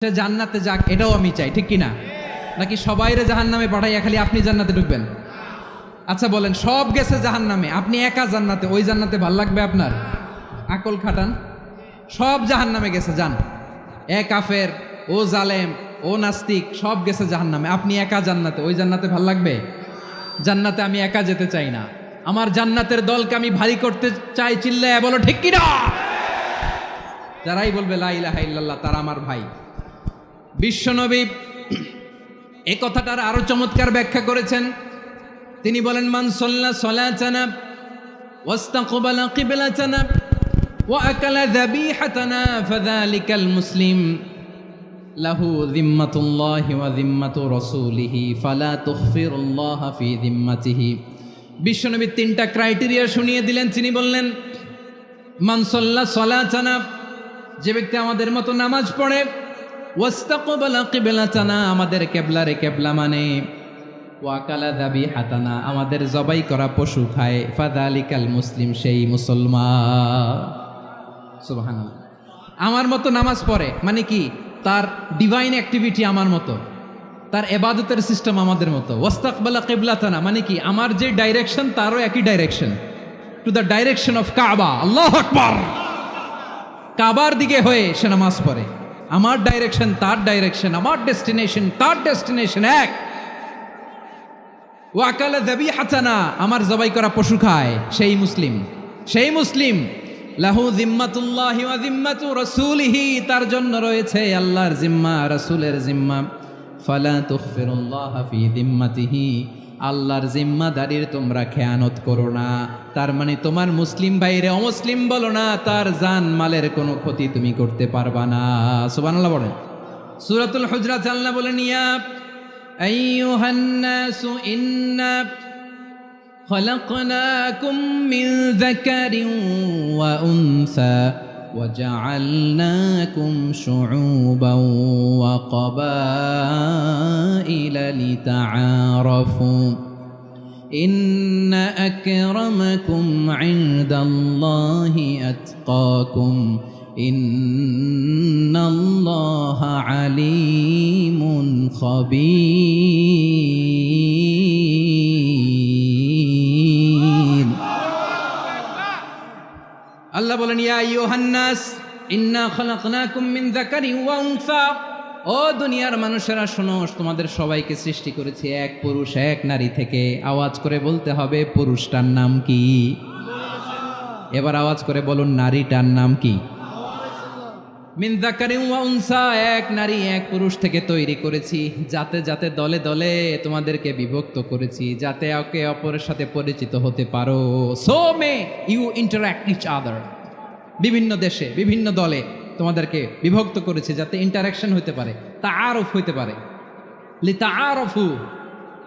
সে জান্নাতে যাক, এটাও আমি চাই, ঠিক কিনা? নাকি সবাইরে জাহান্নামে পাঠাইয়া খালি আপনি জান্নাতে ঢুকবেন? আচ্ছা বলেন, সব গেছে জাহান্নামে, আপনি একা জান্নাতে, ওই জান্নাতে ভাল লাগবে আপনার? আকল খাটান। সব জাহান্নামে গেছে, যান। এ কাফের, ও জালেম, ও নাস্তিক, সব গেছে জাহান্নামে, আপনি একা জান্নাতে, ওই জান্নাতে ভাল লাগবে? জান্নাতে আমি একা যেতে চাই না, আমার জান্নাতের দলকে আমি ভারী করতে চাই। চিল্লায় বলো ঠিক কিনা? যারাই বলবে লা ইলাহা ইল্লাল্লাহ তারা আমার ভাই। বিশ্বনবী এই কথাটার আরো চমৎকার ব্যাখ্যা করেছেন। তিনি বলেন, মান সাল্লা সালাতানা ওয়াস্তাকবালা কিবলাতানা ওয়া আকালা যাবিহাতানা ফাযালিকাল মুসলিম লাহু যিম্মাতুল্লাহি ওয়া যিম্মাতু রাসূলিহি ফালা তুখফিরুল্লাহ ফি যিম্মাতিহি। বিশ্বনবী তিনটা ক্রাইটেরিয়া শুনিয়ে দিলেন। তিনি বললেন, মান সাল্লা সালাতানা, যে ব্যক্তি আমাদের মতো নামাজ পড়ে, ওয়াস্তাকবালা কিবলাতানা, আমাদের কিবলারে কিবলা মানে, ওয়াকালা যাবিহাতানা, আমাদের জবাই করা পশু খায়, ফাযালিকাল মুসলিম, সেই মুসলমান। সুবহানাল্লাহ। আমার মতো নামাজ পড়ে মানে কি? তার ডিভাইন অ্যাক্টিভিটি আমার মতো, তার ইবাদতের সিস্টেম আমাদের মতো। ওয়াস্তাকবালা কিবলাতানা মানে কি? আমার যে ডাইরেকশন তারও একই direction, to the direction of কাবা। আল্লাহু আকবার। কাবার দিকে হয়ে সে নামাজ পড়ে। আমার ডাইরেকশন তার ডাইরেকশন, আমার ডেস্টিনেশন তার ডেস্টিনেশন এক। ওয়াকালা যাবিহাতানা, আমার জবাই করা পশু খায়, সেই মুসলিম, সেই মুসলিম। লাহু যিম্মাতুল্লাহি ওয়া যিম্মাতু রাসূলিহি, তার জন্য রয়েছে আল্লাহর জিম্মা, রাসূলের জিম্মা। ফালা তুখফিরুল্লাহ ফি যিম্মাতিহি, আল্লাহর জিম্মাদারির তোমরা খেয়ানত করো না। তার মানে তোমার মুসলিম ভাইরে অমুসলিম বলো না, তার জান মালের কোনো ক্ষতি তুমি করতে পারবা না। সুবহানাল্লাহ বলেন। সূরাতুল হুজরাত আল্লাহ বলেন, ইয়া আইয়ুহান নাসু ইন্না খলাকনাকুম মিন যাকারিন ওয়া উনসা وجعلناكم شعوبا وقبائل لتعارفوا إن أكرمكم عند الله أتقاكم إن الله عليم خبير। আল্লাহ বলেন, ইয়া আইয়ুহান নাস ইন্না খলাকনাকুম মিন যাকারিন ওয়া উনসা, ও দুনিয়ার মানুষেরা শোনো, তোমাদের সবাইকে সৃষ্টি করেছি এক পুরুষ এক নারী থেকে। আওয়াজ করে বলতে হবে, পুরুষটার নাম কি? এবার আওয়াজ করে বলুন, নারীটার নাম কি? মিন যাকারিন ওয়া উনসা, এক নারী এক পুরুষ থেকে তৈরি করেছি। যাতে যাতে দলে দলে তোমাদেরকে বিভক্ত করেছি, যাতে একে অপরের সাথে পরিচিত হতে পারো। So may you interact each other. বিভিন্ন দেশে বিভিন্ন দলে তোমাদেরকে বিভক্ত করেছি যাতে ইন্টারাকশন হতে পারে, তাআরুফ হতে পারে। লিতাআরফু,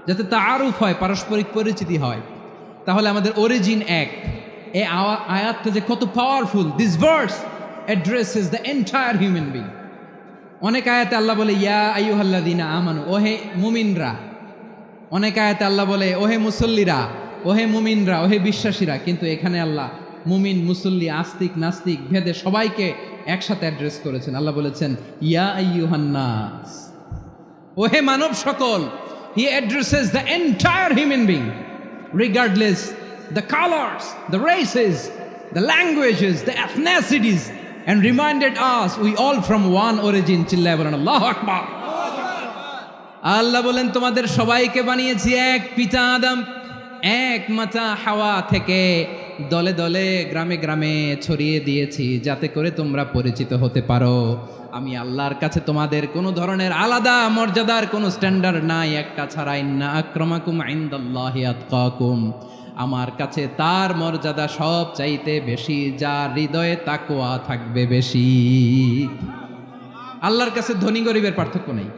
যাতে তাআরুফ হয়, পারস্পরিক পরিচিতি হয়। তাহলে আমাদের অরিজিন এক। এই আয়াতটা যে কত powerful! This verse addresses the entire human being. অনেক আয়াতে আল্লাহ বলে, ইয়া আইয়ুহাল্লাযীনা আমানু, ওহে মুমিনরা। অনেক আয়াতে আল্লাহ বলে, ওহে মুসল্লিরা, ওহে মুমিনরা, ওহে বিশ্বাসীরা। কিন্তু এখানে আল্লাহ মুমিন, মুসল্লি, আস্তিক, নাস্তিক ভেদে সবাইকে একসাথে অ্যাড্রেস করেছেন। আল্লাহ বলেছেন, ইয়া আইয়ুহান নাস, ওহে মানব সকল। হি addresses the entire human being, regardless the colours, the races, the languages, the ethnicities, and reminded us we all from one origin. চিল্লায় বলেন আল্লাহু আকবার। আল্লাহ বলেন, তোমাদের সবাইকে বানিয়েছি এক পিতা আদম, এক মাতা হাওয়া থেকে। দলে দলে গ্রামে গ্রামে ছড়িয়ে দিয়েছি যাতে করে তোমরা পরিচিত হতে পারো। আমি আল্লাহর কাছে তোমাদের কোনো ধরনের আলাদা মর্যাদার কোনো স্ট্যান্ডার্ড নাই, একটা ছাড়া। ইন্না আক্রামাকুম ইনদাল্লাহি আতকাকুম, আমার কাছে তার মর্যাদা সব চাইতে বেশি, যার হৃদয়ে তাকওয়া থাকবে বেশি। আল্লাহর কাছে ধনী গরিবের পার্থক্য নাই,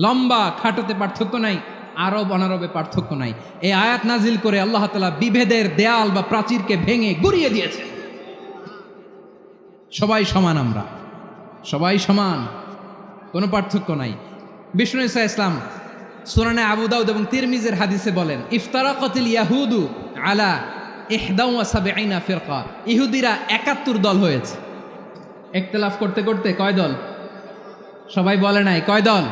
লম্বা খাটোতে পার্থক্য নাই, আরব অনারবে পার্থক্য নাই। এই আয়াত নাজিল করে আল্লাহ তাআলা বিভেদের দেয়াল বা প্রাচীরকে ভেঙে গুড়িয়ে দিয়েছে। সবাই সমান, আমরা সবাই সমান, কোনো পার্থক্য নাই। বিষ্ণু ঈসা ইসলাম সুনানে আবু দাউদ এবং তিরমিজির হাদিসে বলেন, ইফতারাকাতিল ইয়াহুদু আলা 71 ফিরকা, ইহুদিরা 71 দল হয়েছে। ইখতিলাফ করতে করতে কয় দল? সবাই বলে নাই কয় দল?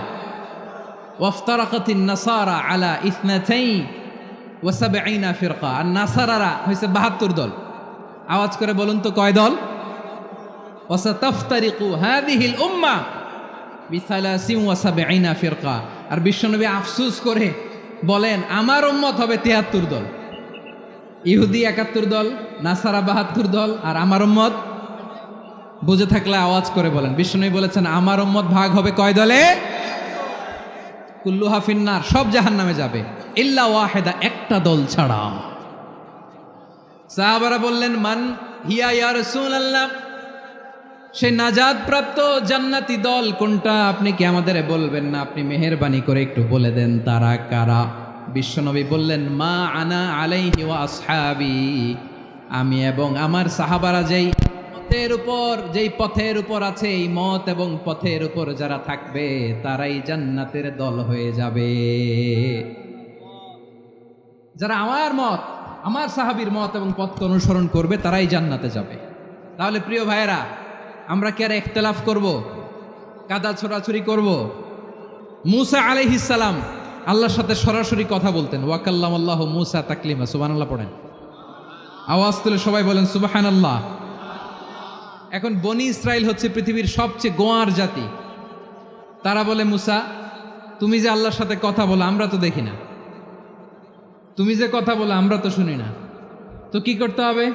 ওয়াফতারাকাতিন নাসারা আলা ইসনাতাই ওয়া সাবঈনা ফিরকা। আর নাসারারা হইছে 72 দল। আওয়াজ করে বলুন তো কয় দল? ওয়া সাতাফতারিকু হাযিহিল উম্মাহ বিসালাসিন ওয়া সাবঈনা ফিরকা। আর বিশ্বনবী আফসোস করে বলেন আমার উম্মত হবে 73 দল। ইহুদি 71 দল, নাসারা 72 দল, আর আমার উম্মত বুঝে থাকলে আওয়াজ করে বলেন। বিশ্বনবী বলেছেন আমার উম্মত ভাগ হবে কয় দলে? কুল্লুহা ফিন্নার, সব জাহান্নামে যাবে, ইল্লা ওয়াহিদা, একটা দল ছাড়া। সাহাবারা বললেন মান হিয়া ইয়া রাসূলুল্লাহ, সেই নাজাত প্রাপ্ত জান্নাতি দল কোনটা আপনি কি আমাদের বলবেন না? আপনি মেহেরবানি করে একটু বলে দেন তারা কারা। বিশ্বনবী বললেন মা আনা আলাইহি ওয়া আসহাবি, আমি এবং আমার সাহাবারা যেই পথের উপর আছে, এই মত এবং পথের উপর যারা থাকবে তারাই জান্নাতের দল হয়ে যাবে। যারা আমার মত, আমার সাহাবীর মত এবং পথকে অনুসরণ করবে তারাই জান্নাতে যাবে। তাহলে প্রিয় ভাইয়েরা, আমরা কি আর ইখতিলাফ করব, কাদা ছোড়াছুরি করব? মূসা আলাইহিস সালাম আল্লাহর সাথে সরাসরি কথা বলতেন। ওয়া কাল্লামাল্লাহু মূসা তাকলিমা। সুবহানাল্লাহ পড়েন, আওয়াজ তুলে সবাই বলেন সুবহানাল্লাহ। এখন বনি ইসরাইল হচ্ছে পৃথিবীর সবচেয়ে গোয়ার জাতি। তারা বলে মূসা তুমি যে আল্লাহর সাথে কথা বলো আমরা তো দেখি না, তুমি যে কথা বলো আমরা তো শুনি না, তো কি করতে হবে?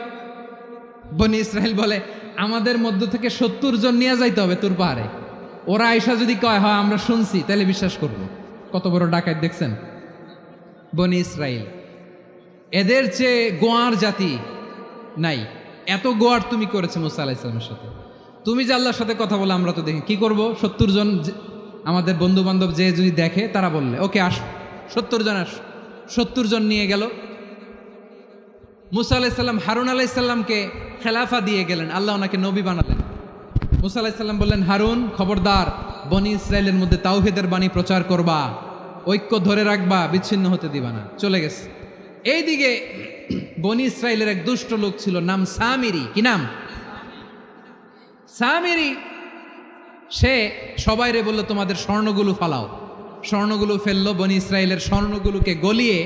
বনি ইসরাইল বলে আমাদের মধ্য থেকে 70 জন নিয়ে যাইতে হবে তোর পাহাড়ে। ওরা আয়েশা যদি কয় হয় আমরা শুনছি, তাহলে বিশ্বাস করব। কত বড় ডাকাত দেখছেন বনি ইসরাইল। এদের চেয়ে গোয়ার জাতি নাই। এত গোয়ার তুমি করেছে মুসা আলাইহিস সালামের সাথে। তুমি যে আল্লাহর সাথে কথা বলে আমরা তো দেখি, কি করব? 70 জন আমাদের বন্ধু বান্ধব যে যদি দেখে তারা বললে ওকে আস, 70 জন আস। 70 জন নিয়ে গেল। মুসা আলাইহিস সালাম হারুন আলাইহিস সালামকে খেলাফা দিয়ে গেলেন, আল্লাহ ওনাকে নবী বানালেন। মুসা আলাইহিস সালাম বললেন হারুন খবরদার, বনি ইসরাইলের মধ্যে তাওহীদের বাণী প্রচার করবা, ঐক্য ধরে রাখবা, বিচ্ছিন্ন হতে দিবা না। চলে গেছে। এইদিকে বনি ইসরাইলের এক দুষ্ট লোক ছিল, নাম সামিরি। কি নাম? সামিরি। সে সবাইরে বলল তোমাদের স্বর্ণগুলো ফালাও। স্বর্ণগুলো ফেললো। বনি ইসরাইলের স্বর্ণগুলোকে গলিয়ে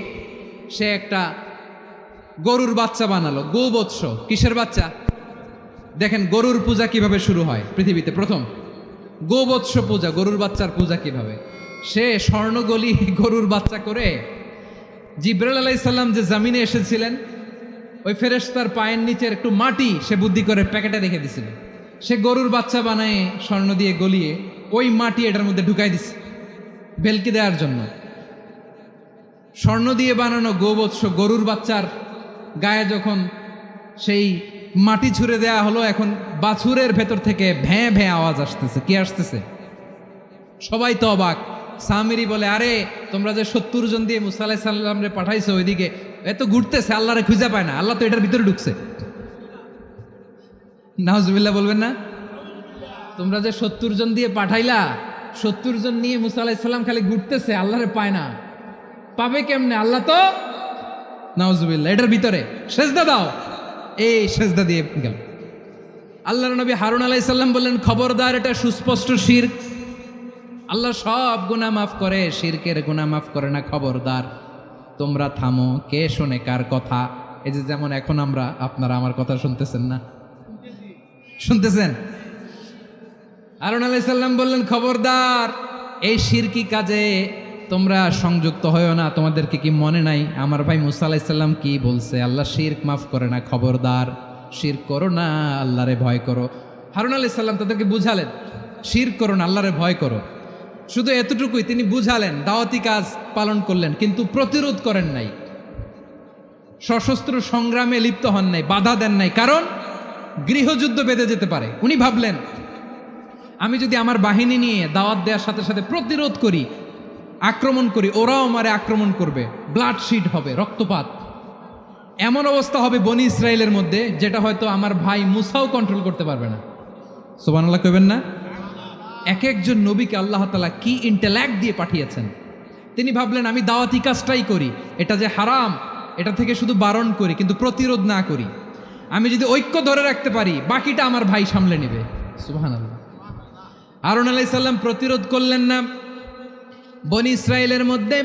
সে একটা গরুর বাচ্চা বানালো। গোবৎস। কিসের বাচ্চা? দেখেন গরুর পূজা কিভাবে শুরু হয় পৃথিবীতে প্রথম। গোবৎস পূজা, গরুর বাচ্চার পূজা কিভাবে। সে স্বর্ণ গলি গরুর বাচ্চা করে জিবরাইল আলাইহিস সালাম যে জমিনে এসেছিলেন, ওই ফেরেশতার পায়ের নিচের একটু মাটি সে বুদ্ধি করে প্যাকেটে রেখে দিছিল। সে গরুর বাচ্চা বানায় স্বর্ণ দিয়ে গলিয়ে ওই মাটি এটার মধ্যে ঢুকাই দিছে ভেলকি দেওয়ার জন্য। স্বর্ণ দিয়ে বানানো গোবৎস গরুর বাচ্চার গায়ে যখন সেই মাটি ছুঁড়ে দেয়া হলো, এখন বাছুরের ভেতর থেকে ভ্যাঁ ভ্যাঁ আওয়াজ আসতেছে। কি আসতেছে? সবাই তো অবাক। সামিরি বলে আরে তোমরা যে 70 জন দিয়ে মুসা আলাইহিস সালামরে পাঠাইছো, ওইদিকে এত ঘুরতেছে, আল্লাহরে খুঁজে পায় না, আল্লাহ তো এটার ভিতরে ঢুকছে। নাউজুবিল্লাহ বলবেন না? তোমরা যে 70 জন দিয়ে পাঠাইলা, 70 জন নিয়ে মুসা আলাইহিস সালাম খালি ঘুরতেছে, আল্লাহরে পায় না। পাবে কেমনে? আল্লাহ তো নাউজুবিল্লাহ এটার ভিতরে। সেজদা দাও। এই সেজদা দিয়ে গেল। আল্লাহর নবী হারুন আলাইহিস সালাম বললেন খবরদার, এটা সুস্পষ্ট শিরক। আল্লাহ সব গুনাহ মাফ করে, শিরকের গুনাহ মাফ করে না। খবরদার তোমরা থামো। কে শোনে কার কথা? এই যে যেমন এখন আপনারা আমার কথা শুনতেছেন না? শুনতেছেন? হারুন আলাইহিস সালাম বললেন খবরদার, এই শিরকি কাজে তোমরা সংযুক্ত হয়েও না। তোমাদেরকে কি মনে নাই আমার ভাই মুসা আলাইহিস সালাম কি বলছে? আল্লাহ শিরক মাফ করে না। খবরদার শিরক করো না, আল্লাহরে ভয় করো। হারুন আলাইহিস সালাম তাদেরকে বুঝালেন শিরক করো না, আল্লাহরে ভয় করো। শুধু এতটুকুই তিনি বুঝালেন, দাওয়াতি কাজ পালন করলেন, কিন্তু প্রতিরোধ করেন নাই, সশস্ত্র সংগ্রামে লিপ্ত হন নাই, বাধা দেন নাই। কারণ গৃহযুদ্ধ বেঁধে যেতে পারে। উনি ভাবলেন আমি যদি আমার বাহিনী নিয়ে দাওয়াত দেওয়ার সাথে সাথে প্রতিরোধ করি, আক্রমণ করি, ওরাও আমারে আক্রমণ করবে, ব্লাডশিট হবে, রক্তপাত। এমন অবস্থা হবে বনি ইসরায়েলের মধ্যে যেটা হয়তো আমার ভাই মুসাও কন্ট্রোল করতে পারবে না। সুবহানাল্লাহ কইবেন না? এক একজন নবীকে আল্লাহ তাআলা কি ইন্টেলেক্ট দিয়ে পাঠিয়েছেন। তিনি ভাবলেন আমি দাওয়াতি কাজটাই করি, এটা যে হারাম এটা থেকে শুধু বারণ করি কিন্তু প্রতিরোধ না করি। আমি যদি ঐক্য ধরে রাখতে পারি বাকিটা আমার ভাই সামলে নেবে। সুবহানাল্লাহ। হারুন আলাইহিস সালাম প্রতিরোধ করলেন না, বনি ইসরায়েলের মধ্যে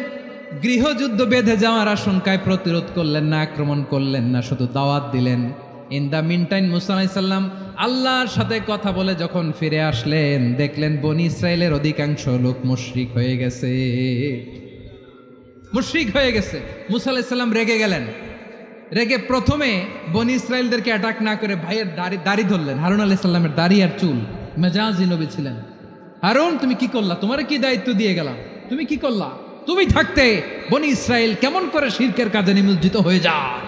গৃহযুদ্ধ বেঁধে যাওয়ার আশঙ্কায় প্রতিরোধ করলেন না, আক্রমণ করলেন না, শুধু দাওয়াত দিলেন। ইন দ্য মিন টাইম মুসা আলাইহিস সালাম আল্লাহর সাথে কথা বলে যখন ফিরে আসলেন, দেখলেন বনি ইসরায়েলের অধিকাংশ লোক মুশরিক হয়ে গেছে, মুশরিক হয়ে গেছে। মুসা আলাইহিস সালাম রেগে গেলেন, রেগে প্রথমে বনি ইসরায়েলদেরকে অ্যাটাক না করে ভাইয়ের দাড়ি ধরলেন। হারুন আলাইহিস সালামের দাড়ি আর চুল, মেজাজি নবী ছিলেন। হারুন তুমি কি করলা? তোমার কি দায়িত্ব দিয়ে গেলাম, তুমি কি করলা? তুমি থাকতে বনি ইসরায়েল কেমন করে শিরকের কাজে নিমজ্জিত হয়ে যায়?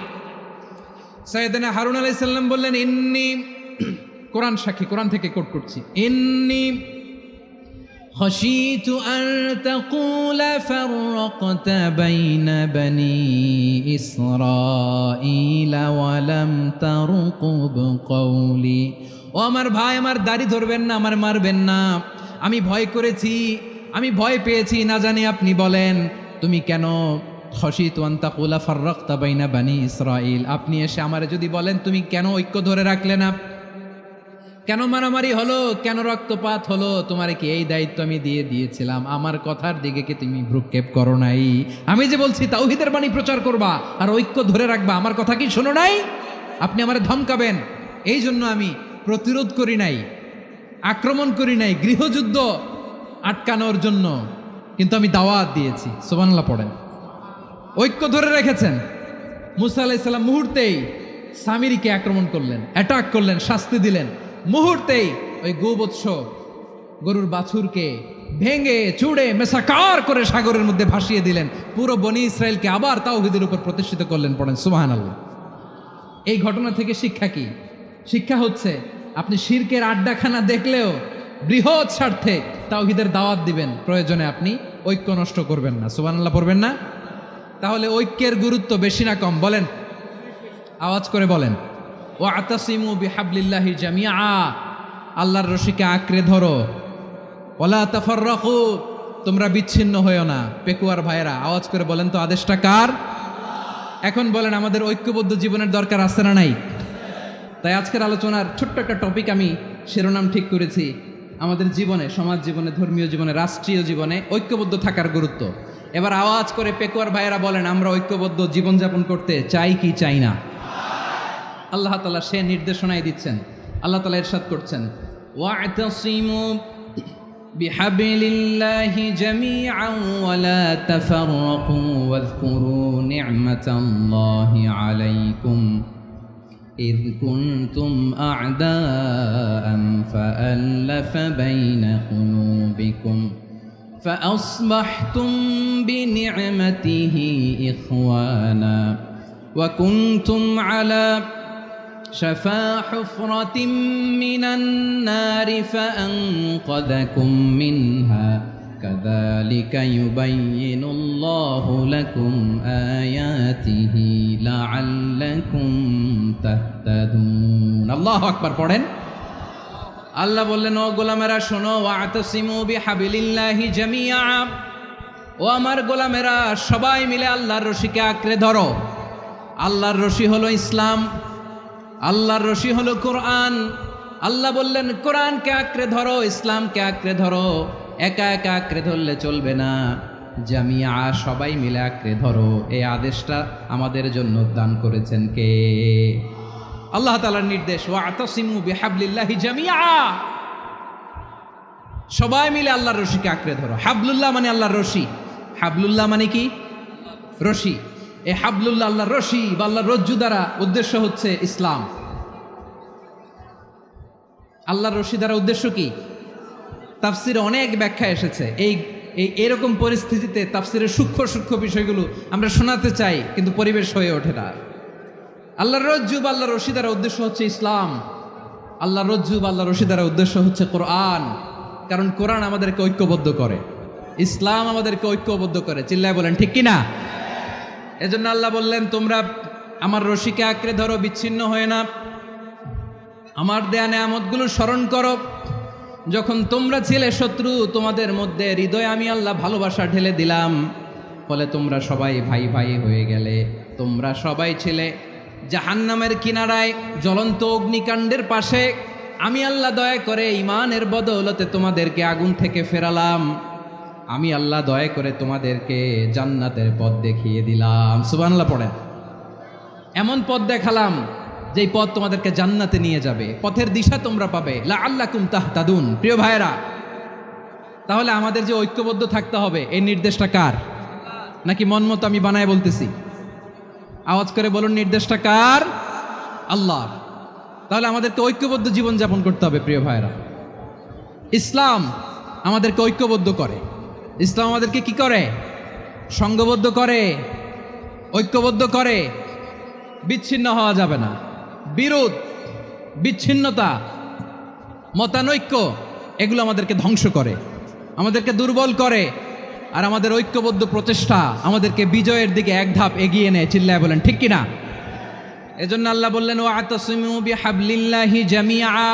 সাইয়েদনা হারুন আলাইহিস সালাম বললেন, ইন্নী, কোরআন সাক্ষী, কোরআন থেকে কোট করছি, ইন্নী খাশীতু আন তাকুলা ফাররাকতা বাইনা বনি ইসরাঈলা ওয়া লাম তারকুব কওলি। ও আমার ভাই, আমার দাড়ি ধরবেন না, আমার মারবেন না। আমি ভয় করেছি, আমি ভয় পেয়েছি, না জানি আপনি বলেন তুমি কেন খাশীতু আন তাকুলা ফাররাকতা বাইনা বনি ইসরাঈল, আপনি এসে আমারে যদি বলেন তুমি কেন ঐক্য ধরে রাখলে না, কেন মারামারি হলো, কেন রক্তপাত হলো, তোমারে কি এই দায়িত্ব আমি দিয়ে দিয়েছিলাম? আমার কথার দিকে কি তুমি ভ্রুক্ষেপ করো নাই? আমি যে বলছি তাওহীদের বাণী প্রচার করবা আর ঐক্য ধরে রাখবা, আমার কথা কি শোনো নাই? আপনি আমারে ধমকাবেন, এই জন্য আমি প্রতিরোধ করি নাই, আক্রমণ করি নাই, গৃহযুদ্ধ আটকানোর জন্য কিন্তু আমি দাওয়াত দিয়েছি। সুবহানাল্লাহ পড়েন। ঐক্য ধরে রেখেছেন। মুসা আলাইহিস সালাম মুহূর্তেই সামিরীকে আক্রমণ করলেন, অ্যাটাক করলেন, শাস্তি দিলেন। মুহূর্তেই ওই গোবৎস গরুর বাছুরকে ভেঙে চুড়ে মেসাকার করে সাগরের মধ্যে ভাসিয়ে দিলেন। পুরো বনি ইসরায়েলকে আবার তাওহীদের উপর প্রতিষ্ঠিত করলেন। পড়েন সুবহানাল্লাহ। এই ঘটনা থেকে শিক্ষা কি? শিক্ষা হচ্ছে আপনি শিরকের আড্ডাখানা দেখলেও বৃহৎ স্বার্থে তাওহীদের দাওয়াত দিবেন, প্রয়োজনে আপনি ঐক্য নষ্ট করবেন না। সুবহানাল্লাহ পড়বেন না? তাহলে ঐক্যের গুরুত্ব বেশি না কম? বলেন, আওয়াজ করে বলেন। ওয়াতাসিমু বিহাবলিল্লাহি জামিআ, আল্লাহর রশিকে আঁকড়ে ধরো। ওয়ালা তাফাররাকু, তোমরা বিচ্ছিন্ন হয়েও না। পেকুয়ার ভাইয়েরা আওয়াজ করে বলেন তো, আদেশটা কার? এখন বলেন, আমাদের ঐক্যবদ্ধ জীবনের দরকার আছে না নাই? তাই আজকের আলোচনার ছোট্ট একটা টপিক আমি শিরোনাম ঠিক করেছি, আমাদের জীবনে, সমাজ জীবনে, ধর্মীয় জীবনে, রাষ্ট্রীয় জীবনে ঐক্যবদ্ধ থাকার গুরুত্ব। এবার আওয়াজ করে পেকুয়ার ভাইয়েরা বলেন, আমরা ঐক্যবদ্ধ জীবনযাপন করতে চাই কি চাই না? আল্লাহ তাআলা সে নির্দেশনাই দিচ্ছেন। আল্লাহ তাআলা ইরশাদ করছেন, ওয়া'তাসিমু বিহাবলিল্লাহি জামিআন ওয়া লা তাফাররাকু ওয়াযকুরু নি'মাতাল্লাহি আলাইকুম إذ كنتم أعداء فألف بين قلوبكم فأصبحتم بنعمته إخوانا وكنتم على شفا حفرة من النار فأنقذكم منها كذلك يبين الله لكم آياته لعلكم تهتدون الله أكبر পড়েন। আল্লাহ বললেন, ও গোলামেরা শোনো, ওয়াতাসিমু বিহাবলিল্লাহি জামিআ, ও আমার গোলামেরা সবাই মিলে আল্লাহর রশিকে আঁকড়ে ধরো। আল্লাহর রশি হলো ইসলাম, আল্লাহর রশি হলো কোরআন। আল্লাহ বললেন কোরআনকে আঁকড়ে ধরো, ইসলামকে আঁকড়ে ধরো। একা একা আঁকড়ে ধরলে চলবে না, জামিয়া, সবাই মিলে আঁকড়ে ধরো। এই আদেশটা আমাদের জন্য দান করেছেন কে? আল্লাহ তাআলার নির্দেশ, ওয়াতাসিমু বিহাবলিল্লাহি জামিআ, সবাই মিলে আল্লাহর রশিকে আঁকড়ে ধরো। হাবলুল্লাহ মানে আল্লাহর রশি। হাবলুল্লাহ মানে কি? রশি। এই হাবলুল্লাহ আল্লাহর রশি বা আল্লাহর রজ্জু দ্বারা উদ্দেশ্য হচ্ছে ইসলাম। আল্লাহর রশি দ্বারা উদ্দেশ্য কি? তাফসিরে অনেক ব্যাখ্যা এসেছে। এরকম পরিস্থিতিতে তাফসিরের সূক্ষ্ম সূক্ষ্ম বিষয়গুলো আমরা শোনাতে চাই, কিন্তু পরিবেশ হয়ে ওঠে না। আল্লাহর রজ্জু বা আল্লাহর রশি দ্বারা উদ্দেশ্য হচ্ছে ইসলাম। আল্লাহর রজ্জু বা আল্লাহর রশি দ্বারা উদ্দেশ্য হচ্ছে কোরআন, কারণ কোরআন আমাদেরকে ঐক্যবদ্ধ করে, ইসলাম আমাদেরকে ঐক্যবদ্ধ করে। চিল্লায় বলেন ঠিক কিনা? এজন্য আল্লাহ বললেন, তোমরা আমার রশিকে আঁকড়ে ধরো, বিচ্ছিন্ন হয়ে না। আমার দেয়া নেয়ামতগুলো স্মরণ করো। যখন তোমরা ছিলে শত্রু, তোমাদের মধ্যে হৃদয়ে আমি আল্লাহ ভালোবাসা ঢেলে দিলাম, ফলে তোমরা সবাই ভাই ভাই হয়ে গেলে। তোমরা সবাই ছিলে জাহান্নামের কিনারায় জ্বলন্ত অগ্নিকাণ্ডের পাশে, আমি আল্লাহ দয়া করে ইমানের বদৌলতে তোমাদেরকে আগুন থেকে ফেরালাম, আমি আল্লাহ দয়া করে তোমাদেরকে জান্নাতের পথ দেখিয়ে দিলাম। সুবহানাল্লাহ পড়েন। এমন পথ দেখালাম যেই পথ তোমাদেরকে জান্নাতে নিয়ে যাবে, পথের দিশা তোমরা পাবে, লাআল্লাকুম তাহতাদুন। প্রিয় ভাইয়েরা, তাহলে আমাদের যে ঐক্যবদ্ধ থাকতে হবে এই নির্দেশটা কার? নাকি মন মতো আমি বানায় বলতেছি? আওয়াজ করে বলুন, নির্দেশটা কার? আল্লাহ। তাহলে আমাদেরকে ঐক্যবদ্ধ জীবন যাপন করতে হবে। প্রিয় ভাইয়েরা, ইসলাম আমাদেরকে ঐক্যবদ্ধ করে। ইসলাম আমাদেরকে কি করে? সংঘবদ্ধ করে, ঐক্যবদ্ধ করে। বিচ্ছিন্ন হওয়া যাবে না। বিরোধ, বিচ্ছিন্নতা, মতানৈক্য এগুলো আমাদেরকে ধ্বংস করে, আমাদেরকে দুর্বল করে। আর আমাদের ঐক্যবদ্ধ প্রচেষ্টা আমাদেরকে বিজয়ের দিকে এক ধাপ এগিয়ে নেয়। চিল্লায় বলেন ঠিক কিনা? এজন্য আল্লাহ বললেন, ওয়াতাসিমু বিহাবলিল্লাহি জামিআ,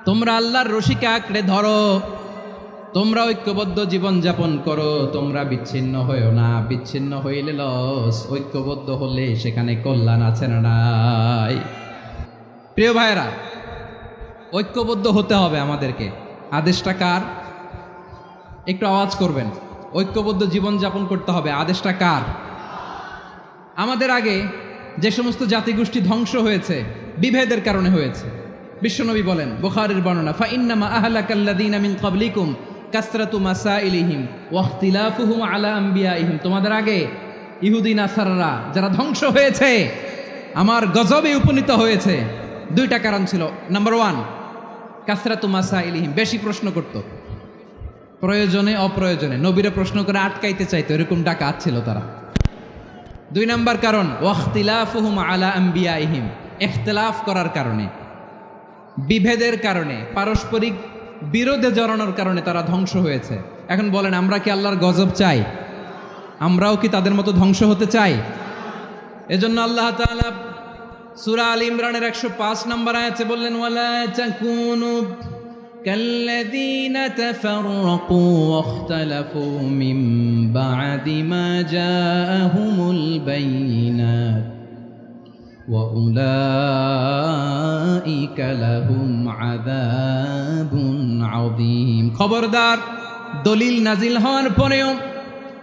তোমরা আল্লাহর রশিকে আঁকড়ে ধরো, তোমরা ঐক্যবদ্ধ জীবন যাপন করো, তোমরা বিচ্ছিন্ন হইও না। বিচ্ছিন্ন হইলে লস, ঐক্যবদ্ধ হলে সেখানে কল্যাণ আছে না নাই? প্রিয় ভাইয়েরা, ঐক্যবদ্ধ হতে হবে আমাদেরকে। আদেশটা কার? একটু আওয়াজ করবেন। ঐক্যবদ্ধ জীবন যাপন করতে হবে, আদেশটা কার? আমাদের আগে যে সমস্ত জাতিগোষ্ঠী ধ্বংস হয়েছে বিভেদের কারণে হয়েছে। বিশ্বনবী বলেন, বুখারীর বর্ণনা, ফাইন্নামা আহলাকাল্লাযীনা মিন ক্বাবলিকুম কাসরাতু মাসাইলিহিম ওয়া ইখতিলাফুহুম আলা আম্বিয়াইহিম। তোমাদের আগে ইহুদি নাসারারা যারা ধ্বংস হয়েছে, আমার গজবে উপনীত হয়েছে, দুইটা কারণ ছিল। নাম্বার 1, কাসরাতু মাসাইলিহিম, বেশি প্রশ্ন করত, প্রয়োজনে অপ্রয়োজনে নবীরে প্রশ্ন করে আটকাইতে চাইতো, এরকম ডাকাত ছিল তারা। 2 নাম্বার কারণ, ওয়া ইখতিলাফুহুম আলা আম্বিয়াইহিম, ইখতিলাফ করার কারণে, বিভেদের কারণে, পারস্পরিক বিরোধে জড়ানোর কারণে তারা ধ্বংস হয়েছে। এখন বলেন, আমরা কি আল্লাহর গজব চাই? আমরাও কি তাদের মতো ধ্বংস হতে চাই? এজন্য আল্লাহ তাআলা সূরা আল ইমরানের 105 নম্বর আয়াতে বললেন, ওয়ালা তাকুনু কাল্লাযীনা তাফাররাকু ওয়াখতালাফু মিন বা'দি মা জাআহুমুল বাইয়িনাত ওয়া উলাইকা লাহুম আযাবুন আযীম। খবরদার, দলিল নাজিল হওয়ার পরেও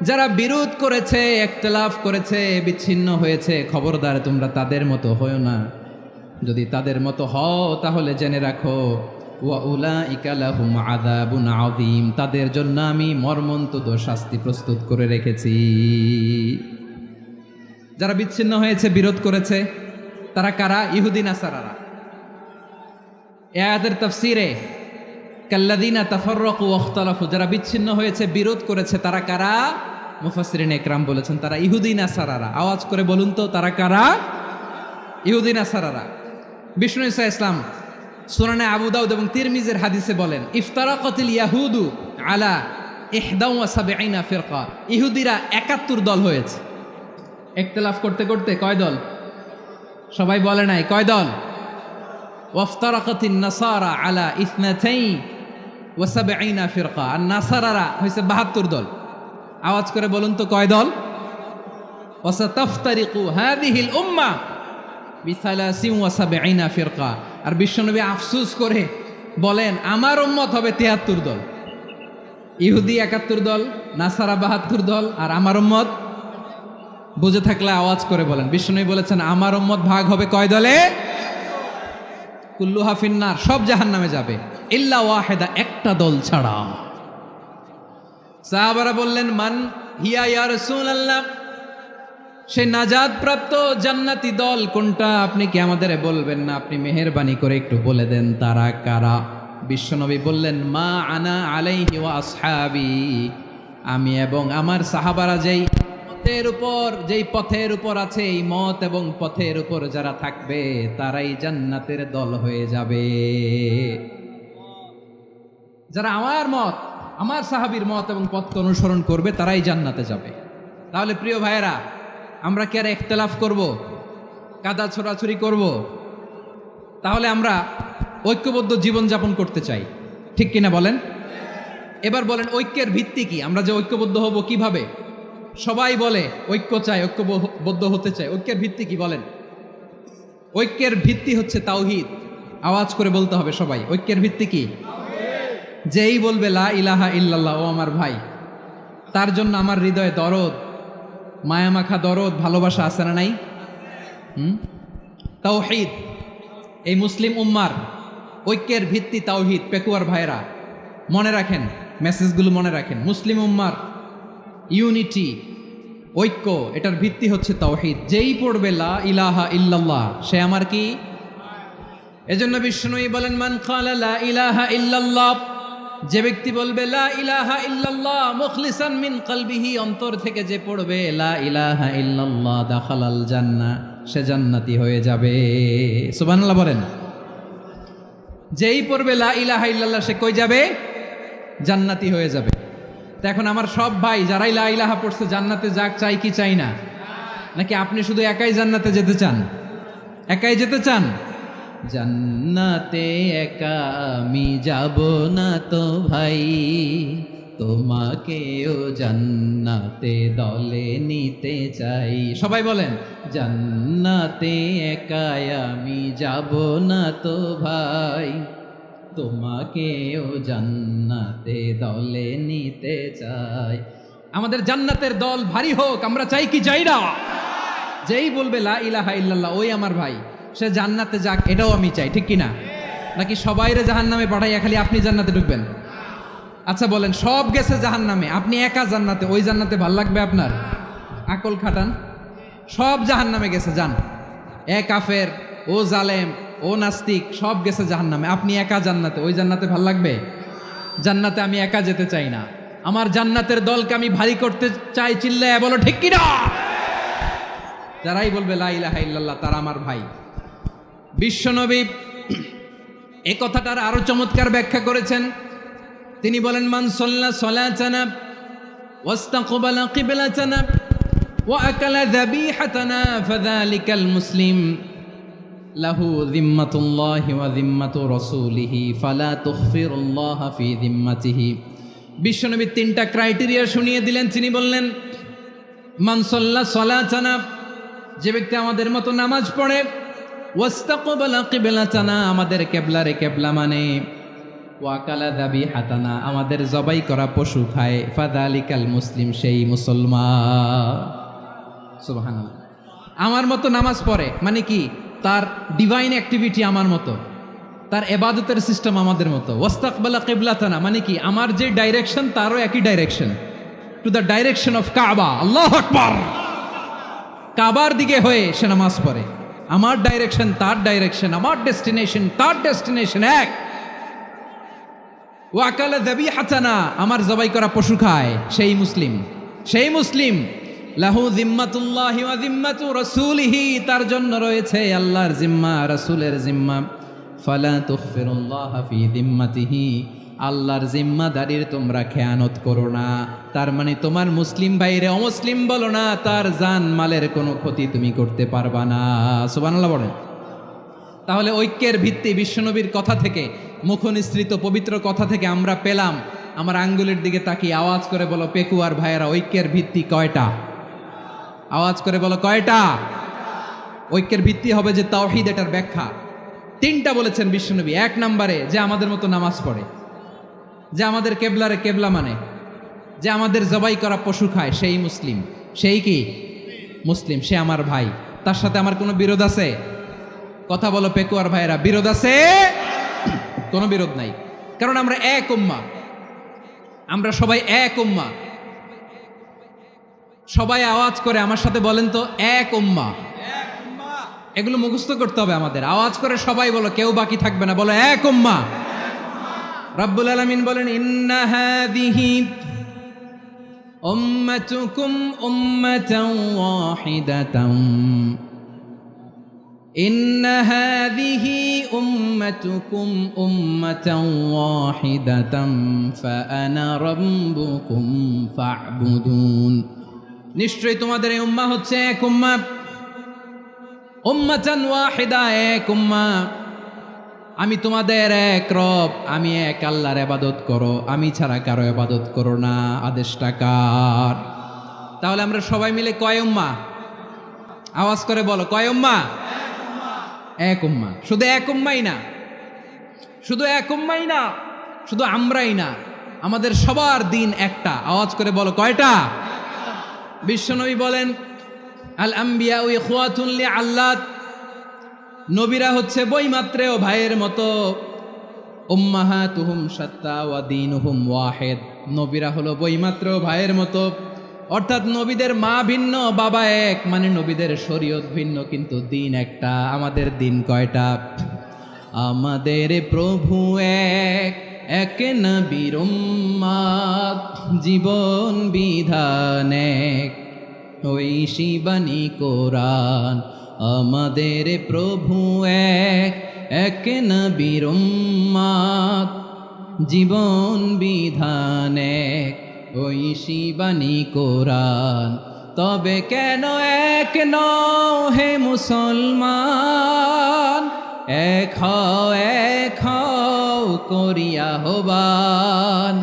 যারা বিরোধ করেছে, ইখতিলাফ করেছে, বিচ্ছিন্ন হয়েছে, খবরদার তোমরা তাদের মতো হয়ো না। যদি তাদের মতো হও তাহলে জেনে রাখো, ওয়া উলাইকা লাহুম আযাবুন আযীম, তাদের জন্য আমি মর্মন্তুদ শাস্তি প্রস্তুত করে রেখেছি। যারা বিচ্ছিন্ন হয়েছে, বিরোধ করেছে, তারা কারা? ইহুদি নাসারারা। এই আয়াতের তাফসীরে কাল্লাযীনা তাফাররাকু ওয়াখতালাফু, যারা বিচ্ছিন্ন হয়েছে, বিরোধ করেছে, তারা কারা? মুফাসসিরিন ইকরাম বলেছেন তারা ইহুদি নাসারারা। আওয়াজ করে বলুন তো, তারা কারা? ইহুদি নাসারারা। বিষ্ণু ঈসা ইসলাম সুনানে আবু দাউদ এবং তিরমিজির হাদিসে বলেন, ইফতারাকাতিল ইয়াহুদু আলা 71 ফিরকা, ইহুদিরা 71 দল হয়েছে। ইখতিলাফ করতে করতে কয় দল? সবাই বলে নাই, কয় দল? ওয়াফতারাকাতিন নাসারা আলা 72 ফিরকা, আর নাসারারা হয়েছে 72 দল। আওয়াজ করে বলুন তো, কয় দল? ওয়াসাতাফতারিকু হাযিহিল উম্মাহ বি73 ফিরকা। আর বিশ্বনবী আফসোস করে বলেন, আমার উম্মত হবে 73 দল। ইহুদি 71 দল, নাসারা 72 দল, আর আমার উম্মত, বুঝে থাকলে আওয়াজ করে বলেন। বিশ্বনবী বলেছেন, আমার উম্মত ভাগ হবে কয় দলে? কুল্লুহা ফিন্নার, সব জাহান্নামে যাবে, ইল্লা ওয়াহিদা, একটা দল ছাড়া। সাহাবারা বললেন, মান হিয়া ইয়া রাসূলুল্লাহ, সে নাজাত প্রাপ্ত জান্নাতি দল কোনটা? আপনি কি আমাদের বলবেন না? আপনি মেহেরবানি করে একটু বলে দেন তারা কারা। বিশ্বনবী বললেন, মা আনা আলাইহি ওয়া আসহাবি, আমি এবং আমার সাহাবারা যেই পথের উপর আছে, এই মত এবং পথের উপর যারা থাকবে তারাই জান্নাতের দল হয়ে যাবে। যারা আমার মত, আমার সাহাবীর মত এবং পথকে অনুসরণ করবে তারাই জান্নাতে যাবে। তাহলে প্রিয় ভাইয়েরা, আমরা কি আর ইখতিলাফ করব, কাদা ছোড়াছুরি করব? তাহলে আমরা ঐক্যবদ্ধ জীবন যাপন করতে চাই, ঠিক কিনা বলেন? এবার বলেন, ঐক্যের ভিত্তি কি? আমরা যে ঐক্যবদ্ধ হব কিভাবে? সবাই বলে ঐক্য চাই, ঐক্যবদ্ধ হতে চাই। ঐক্যের ভিত্তি কি বলেন? ঐক্যের ভিত্তি হচ্ছে তাওহীদ। আওয়াজ করে বলতে হবে সবাই। ঐক্যের ভিত্তি কি? যেই বলবে লা ইলাহা ইল্লাল্লাহ, ও আমার ভাই, তার জন্য আমার হৃদয়ে দরদ, মায়ামাখা দরদ, ভালোবাসা আছে না নাই? তাওহীদ, এই মুসলিম উম্মার ঐক্যের ভিত্তি তাওহীদ। পেকুয়ার ভাইরা মনে রাখেন, মেসেজগুলো মনে রাখেন। মুসলিম উম্মার ইউনিটি, ঐক্য, এটার ভিত্তি হচ্ছে তাওহীদ। যেই পড়বে লা ইলাহা ইল্লাল্লাহ, সে আমার কি? এজন্য বিষ্ণুই বলেন, মান ক্বালা লা ইলাহা ইল্লাল্লাহ, যে ব্যক্তি বলবে লা ইলাহা ইল্লাল্লাহ মুখলিসান মিন কলবিহি, অন্তর থেকে যে পড়বে লা ইলাহা ইল্লাল্লাহ, দাখালাল জান্নাহ, সে জান্নাতি হয়ে যাবে। সুবহানাল্লাহ বলেন। যেই পড়বে লা ইলাহা ইল্লাল্লাহ, সে কই যাবে? জান্নাতি হয়ে যাবে। তো এখন আমার সব ভাই যারাই লা ইলাহা পড়ছে জান্নাতে যাক, চাই কি চাই না? নাকি আপনি শুধু একাই জান্নাতে যেতে চান? একাই যেতে চান? জান্নাতে একা আমি যাব না তো ভাই, তোমাকেও জান্নাতে দলে নিতে চাই। সবাই বলেন, জান্নাতে একা আমি যাব না তো ভাই, তোমাকেও জান্নাতে দলে নিতে চাই। আমাদের জান্নাতের দল ভারী হোক, আমরা চাই কি চাই না? যেই বলবে লা ইলাহা ইল্লাল্লাহ, ওই আমার ভাই, সে জান্নাতে যাক, এটাও আমি চাই, ঠিক কিনা? নাকি সবাইরে জাহান্নামে পাঠাইয়া খালি আপনি জান্নাতে ঢুকবেন? আচ্ছা বলেন, সব গেছে জাহান্নামে, আপনি একা জান্নাতে, ওই জান্নাতে ভাল লাগবে আপনার? আকল খাটান। সব জাহান্নামে গেছে, যান। এ কাফের, ও জালেম, ও নাস্তিক, সব গেছে জাহান্নামে, আপনি একা জান্নাতে, ওই জান্নাতে ভাল লাগবে? জান্নাতে আমি একা যেতে চাই না, আমার জান্নাতের দলকে আমি ভারী করতে চাই। চিল্লায় বলো ঠিক কিনা? যারাই বলবে লা ইলাহা ইল্লাল্লাহ, তারা আমার ভাই। বিশ্বনবী এই কথাটার আরো চমৎকার ব্যাখ্যা করেছেন। তিনি বলেন, মান সাল্লা সালাতানা ওয়াস্তাকবালা কিবলাতানা ওয়া আকালা যাবিহাতানা ফাযালিকাল মুসলিম লাহু যিম্মাতুল্লাহি ওয়া যিম্মাতু রাসূলিহি ফালা তুখফিরুল্লাহ ফি যিম্মাতিহি। বিশ্বনবী তিনটা ক্রাইটেরিয়া শুনিয়ে দিলেন। তিনি বললেন, মান সাল্লা সালাতানা, যে ব্যক্তি আমাদের মতো নামাজ পড়ে, ওয়াস্তাকবালা কিবলাতানা, আমাদের কিবলারে কিবলা মানে, ওয়াকালা যাবিহাতানা, আমাদের জবাই করা পশু খায়, ফাযালিকাল মুসলিম, সেই মুসলমান। সুবহানাল্লাহ। আমার মতো নামাজ পড়ে মানে কি? তার ডিভাইন অ্যাক্টিভিটি আমার মতো, তার ইবাদতের সিস্টেম আমাদের মতো। ওয়াস্তাকবালা কিবলাতানা মানে কি? আমার যে ডাইরেকশন তারও একই direction, to the direction of কাবা। আল্লাহু আকবার। কাবার দিকে হয়ে সে নামাজ পড়ে। আমার ডাইরেকশন তার ডাইরেকশন, আমার ডেস্টিনেশন তার ডেস্টিনেশন এক। ওয়াকালা যাবিহাতানা, আমার জবাই করা পশু খায়, সেই মুসলিম। সেই মুসলিম। লাহু যিম্মাতুল্লাহি ওয়া যিম্মাতু রাসূলিহি, তার জন্য রয়েছে আল্লাহর জিম্মা, রাসূলের জিম্মা। ফালা তুখফিরুল্লাহ ফি যিম্মাতিহি, আল্লাহর জিম্মাদারির তোমরা খেয়ানত করো না। তার মানে তোমার মুসলিম ভাইরে অমুসলিম বলো না, তার জান মালের কোনো ক্ষতি তুমি করতে পারবা না। সুবহানাল্লাহ বলেন। তাহলে ঐক্যের ভিত্তি বিশ্বনবীর কথা থেকে, মুখনিসৃত পবিত্র কথা থেকে আমরা পেলাম। আমার আঙ্গুলের দিকে তাকিয়ে আওয়াজ করে বলো পেকুয়ার ভাইয়েরা, ঐক্যের ভিত্তি কয়টা? আওয়াজ করে বলো কয়টা? ঐক্যের ভিত্তি হবে যে তাওহীদ, এটার ব্যাখ্যা তিনটা বলেছেন বিশ্বনবী। এক নম্বরে, যে আমাদের মতো নামাজ পড়ে, যে আমাদের কেবলারে কেবলা মানে, যে আমাদের জবাই করা পশু খায়, সেই মুসলিম। সেই কি? মুসলিম। সে আমার ভাই। তার সাথে আমার কোনো বিরোধ আছে? কথা বলো পেকুয়ার ভাইয়েরা, বিরোধ আছে? কোনো বিরোধ নাই, কারণ আমরা এক উম্মাহ, আমরা সবাই এক উম্মাহ। সবাই আওয়াজ করে আমার সাথে বলেন তো, এক উম্মাহ। এগুলো মুখস্থ করতে হবে আমাদের। আওয়াজ করে সবাই বলো, কেউ বাকি থাকবে না, বলো এক উম্মাহ। রব্বুল আলামিন বলেন, ইন্না হাযিহি উম্মাতুকুম উম্মাতান ওয়াহিদাতান, ইন্না হাযিহি উম্মাতুকুম উম্মাতান ওয়াহিদাতান ফাআনা রাব্বুকুম ফা'বুদুন। নিশ্চয়ই তোমাদের এই উম্মাহ হচ্ছে এক উম্মাহ। উম্মাতান ওয়াহিদা, এক উম্মাহ। আমি তোমাদের এক রব, আমি এক আল্লাহর ইবাদত করো, আমি ছাড়া কারো ইবাদত করো না। আদেশটা কার? তাহলে আমরা সবাই মিলে কয় উম্মাহ? আওয়াজ করে বলো, কয় উম্মাহ? এক উম্মাহ। শুধু এক উম্মাই না, শুধু এক উম্মাই না, শুধু আমরাই না, আমাদের সবার দিন একটা। আওয়াজ করে বলো কয়টা? বিশ্বনবী বলেন আল আম্বিয়া ইখওয়াতুন লিআল্লাত, নবীরা হচ্ছে বৈমাত্রেয় ভাইয়ের মতো। উম্মাহাতুহুম শাত্তা ওয়া দীনুহুম ওয়াহিদ, নবীরা হলো বৈমাত্রেয় ভাইয়ের মতো। অর্থাৎ নবীদের মা ভিন্ন বাবা এক, মানে নবীদের শরীয়ত ভিন্ন কিন্তু দিন একটা। আমাদের দিন কয়টা? আমাদের প্রভু এক, এক নবীর উম্মত, জীবন বিধান এক, ওই শিবানী কোরআন। আমাদের প্রভু এক, এক নবীর উম্মত, জীবন বিধান এক, ওই শিবানী কোরআন। তবে কেন এক নও হে মুসলমান, এক হও করিয়া হবান।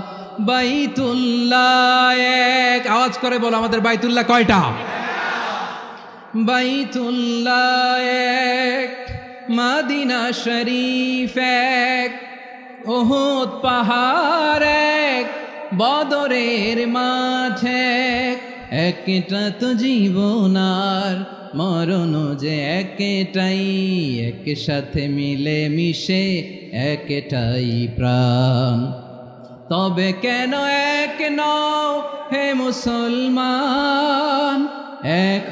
বাইতুল্লাহ এক, আওয়াজ করে বলো আমাদের বাইতুল্লাহ কয়টা? বাইতুল্লাহ এক, মদিনা শরীফ এক, উহুদ পাহাড় এক, বদরের মাঠ এক। একটা তো জীবন আর মরণ যে একটাই, একসাথে মিলে মিশে একটাই প্রাণ। তবে কেন এক নও হে মুসলমান, এক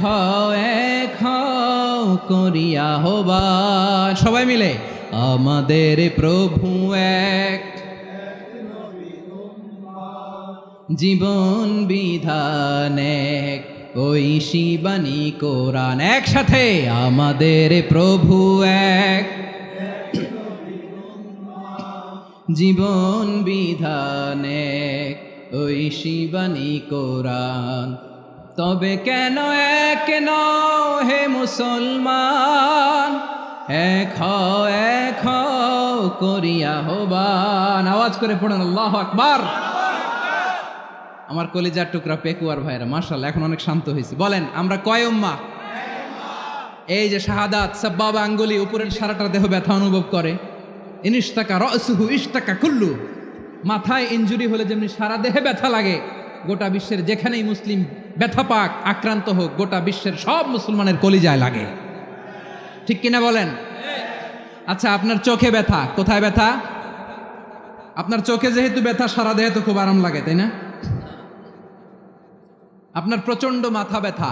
হও করিয়া হবান। সবাই মিলে আমাদের প্রভু এক, জীবন বিধান এক, ওই শিবানী কোরআন। একসাথে আমাদের প্রভু এক, জীবন বিধান এক, ওই শিবানী কোরআন। তবে কেন এক নও হে মুসলমান, এক হও করিয়া হবান। আওয়াজ করে পড়েন আল্লাহু আকবার। আমার কলিজার টুকরা পেকুয়ার ভাইরা মাশাআল্লাহ এখন অনেক শান্ত হয়েছে। বলেন আমরা কয় উম্মাহ? এই যে শাহাদাত সাব্বাবা আঙ্গুলি উপরের সারাটা দেহ ব্যথা অনুভব করে। ইনিশতাকা রাসুহু ইশতাকা কুল্লু, মাথায় ইনজুরি হলে যেমনি সারা দেহে ব্যথা লাগে, গোটা বিশ্বের যেখানেই মুসলিম ব্যথা পাক আক্রান্ত হোক, গোটা বিশ্বের সব মুসলমানের কলিজায় লাগে। ঠিক কিনা বলেন? আচ্ছা আপনার চোখে ব্যথা, কোথায় ব্যথা? আপনার চোখে যেহেতু ব্যথা, সারা দেহে তো খুব আরাম লাগে, তাই না? আপনার প্রচন্ড মাথা ব্যথা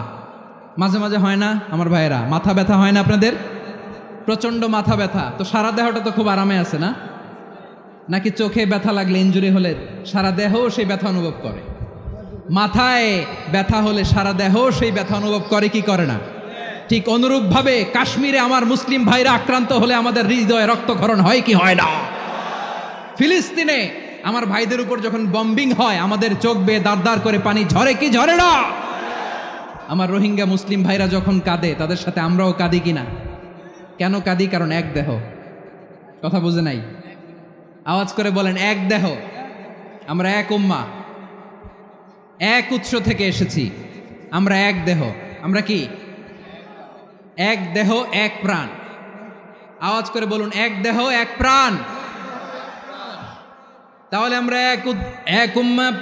মাঝে মাঝে হয় না আমার ভাইয়েরা? মাথা ব্যথা হয় না আপনাদের? প্রচন্ড মাথা ব্যথা, তো সারা দেহটা তো খুব আরামে আছে না? নাকি চোখে ব্যথা লাগলে ইনজুরি হলে সারা দেহ সেই ব্যথা অনুভব করে? মাথায় ব্যথা হলে সারা দেহ সেই ব্যথা অনুভব করে কি করে না? ঠিক অনুরূপভাবে কাশ্মীরে আমার মুসলিম ভাইরা আক্রান্ত হলে আমাদের হৃদয়ে রক্তক্ষরণ হয় কি হয় না? ফিলিস্তিনে আমার ভাইদের উপর যখন বম্বিং হয় আমাদের চোখ বেয়ে দাঁড় করে পানি ঝরে কি ঝরে না? আমার রোহিঙ্গা মুসলিম ভাইরা যখন কাঁদে তাদের সাথে আমরাও কাঁদি কিনা? কেন কাঁদি? কারণ এক দেহ। কথা বুঝে নাই? আওয়াজ করে বলেন এক দেহ। আমরা এক উম্মাহ, এক উৎস থেকে এসেছি, আমরা এক দেহ। আমরা কি? এক দেহ এক প্রাণ। আওয়াজ করে বলুন এক দেহ এক প্রাণ। তাহলে আমরা এক উম্মাহ,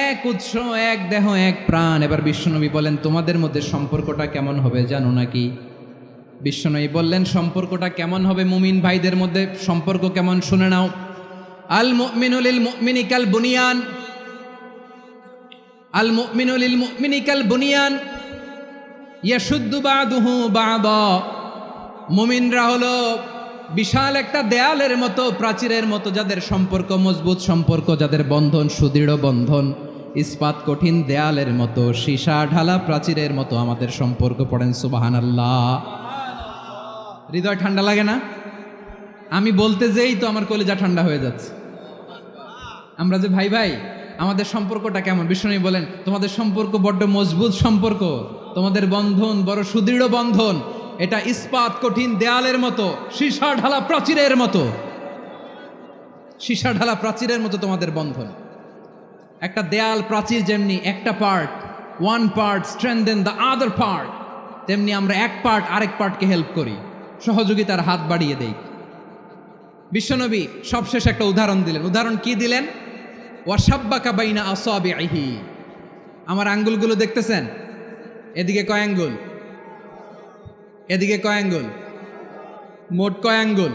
এক উৎস, এক দেহ এক প্রাণ। এবার বিশ্বনবী বলেন তোমাদের মধ্যে সম্পর্কটা কেমন হবে জানো নাকি? বিশ্বনবী বললেন সম্পর্কটা কেমন হবে মুমিন ভাইদের মধ্যে? সম্পর্ক কেমন শুনে নাও। আল মুমিনু লিল মুমিনি কাল বুনিয়ান, আল মুমিনু লিল মুমিনি কাল বুনিয়ান ইয়াশুদ্দু বাদুহু বাদা। মুমিনরা হলো বিশাল একটা দেয়ালের মতো, প্রাচীরের মতো, যাদের সম্পর্ক মজবুত সম্পর্ক, যাদের বন্ধন সুদৃঢ় বন্ধন, ইস্পাত কঠিন দেয়ালের মতো, সীসা ঢালা প্রাচীরের মতো আমাদের সম্পর্ক। পড়েন সুবহানাল্লাহ। হৃদয় ঠান্ডা লাগে না? আমি বলতে যেই তো আমার কলিজা ঠান্ডা হয়ে যাচ্ছে। আমরা যে ভাই ভাই, আমাদের সম্পর্কটা কেমন? বিষ্ণু বলেন তোমাদের সম্পর্ক বড্ড মজবুত সম্পর্ক, তোমাদের বন্ধন বড় সুদৃঢ় বন্ধন, এটা ইস্পাত কঠিন দেয়ালের মতো, সীসা ঢালা প্রাচীরের মতো, সীসা ঢালা প্রাচীরের মতো তোমাদের বন্ধন। একটা দেয়াল প্রাচীর যেমনি একটা part, one part strengthen the other part, তেমনি আমরা এক পার্ট আরেক পার্টকে হেল্প করি, সহযোগিতার হাত বাড়িয়ে দেই। বিশ্বনবী সবশেষ একটা উদাহরণ দিলেন। উদাহরণ কি দিলেন? ওয়াসাব্বাকা বাইনা আসাবিহি, আমার আঙ্গুলগুলো দেখতেছেন? এদিকে কয় আঙ্গুল, এদিকে কয় আঙ্গুল, মোট কয় আঙ্গুল?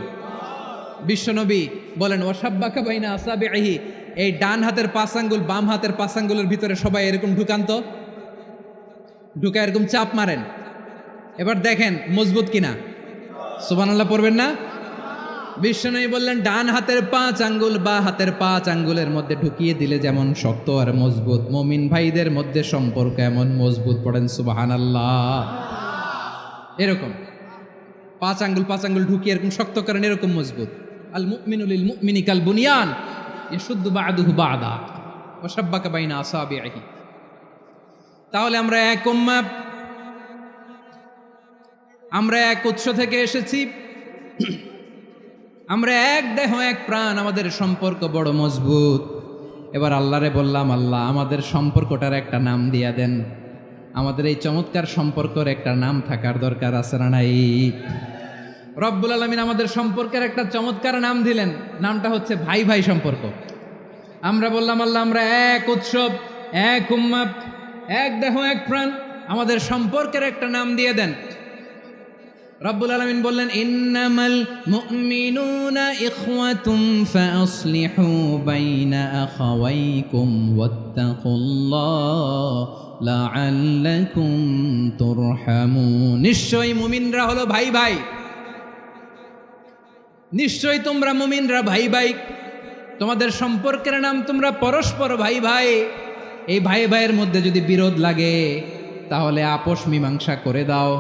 বিশ্বনবী বলেন ওয়াসাব্বাকা বাইনা আসাবিহি, এই ডান হাতের 5 আঙ্গুল বাম হাতের 5 আঙ্গুলের ভিতরে সবাই এরকম ঢুকান তো, ঢুকা এরকম চাপ মারেন, এবার দেখেন মজবুত কিনা। সুবহানাল্লাহ পড়বেন না? বিশ্বনবী বললেন ডান হাতের 5 আঙ্গুল বা হাতের 5 আঙ্গুলের মধ্যে ঢুকিয়ে দিলে যেমন শক্ত আর মজবুত, মুমিন ভাইদের মধ্যে সম্পর্ক এমন মজবুত। পড়েন সুবহানাল্লাহ। এরকম 5 আঙ্গুল ঢুকিয়ে এরকম শক্ত করেন, এরকম মজবুত। আল মুমিনু লিল মুমিনি কাল বুনিয়ান ইয়াশুদ্দু বা'দুহু বা'দা ওয়া শাব্বাকা বাইনা আসাবিহি। তাহলে আমরা এক উম্মাহ, আমরা এক উৎস থেকে এসেছি, আমরা এক দেহ এক প্রাণ, আমাদের সম্পর্ক বড় মজবুত। এবার আল্লাহরে বললাম, আল্লাহ আমাদের সম্পর্কটার একটা নাম দিয়া দেন। আমাদের এই চমৎকার সম্পর্কের একটা নাম থাকার দরকার আছে না নাই? রব্বুল আলামিন আমাদের সম্পর্কের একটা চমৎকার নাম দিলেন, নামটা হচ্ছে ভাই ভাই সম্পর্ক। আমরা বললাম আল্লাহ আমরা এক উৎসব, এক উম্মাহ, এক দেহ এক প্রাণ, আমাদের সম্পর্কের একটা নাম দিয়ে দেন। রব্বুল আলামিন বললেন ইন্নামাল মুমিনুনা ইখওয়াতুম ফাসলিহু বাইনা আখাওয়াইকুম ওয়াত্তাকুল্লাহ লাআল্লাকুম তুরহামুন। নিশ্চয়ই মুমিনরা হলো ভাই ভাই, নিশ্চয়ই তোমরা মুমিনরা ভাই ভাই, তোমাদের সম্পর্কের নাম তোমরা পরস্পর ভাই ভাই। এই ভাই ভাইয়ের মধ্যে যদি বিরোধ লাগে তাহলে আপোষ মীমাংসা করে দাও,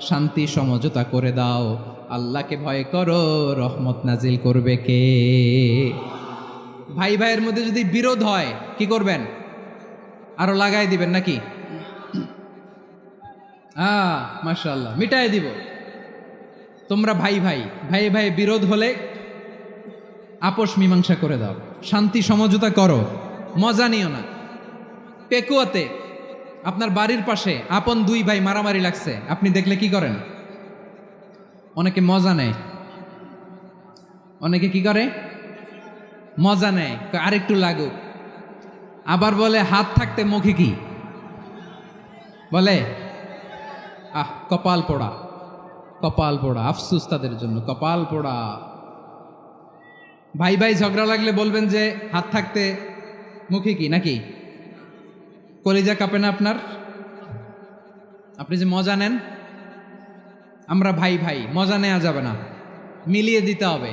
শান্তি সমঝোতা করে দাও। আল্লাহকে ভয় করো, রহমত নাজিল করবে কে? ভাই ভাইয়ের মধ্যে যদি বিরোধ হয় কি করবেন? আরো লাগাই দিবেন নাকি? মাশাআল্লাহ, মিটাই দিব। তোমরা ভাই ভাই, ভাই ভাই বিরোধ হলে আপোষ মীমাংসা করে দাও, শান্তি সমঝোতা করো, মজা নিও না। পেকুয়াতে আপনার বাড়ির পাশে আপন 2 ভাই মারামারি লাগছে, আপনি দেখলে কি করেন? অনেকে মজা নেয়, অনেকে কি করে? মজা নেয়, আরেকটু লাগুক। আবার বলে হাত থাকতে মুখে কি বলে? কপাল পোড়া, কপাল পোড়া। আফসোস তাদের জন্য, কপাল পোড়া। ভাই ভাই ঝগড়া লাগলে বলবেন যে হাত থাকতে মুখে কি, নাকি? কলিজা কাঁপে না আপনার? আপনি যে মজা নেন। আমরা ভাই ভাই, মজা নেওয়া যাবে না, মিলিয়ে দিতে হবে।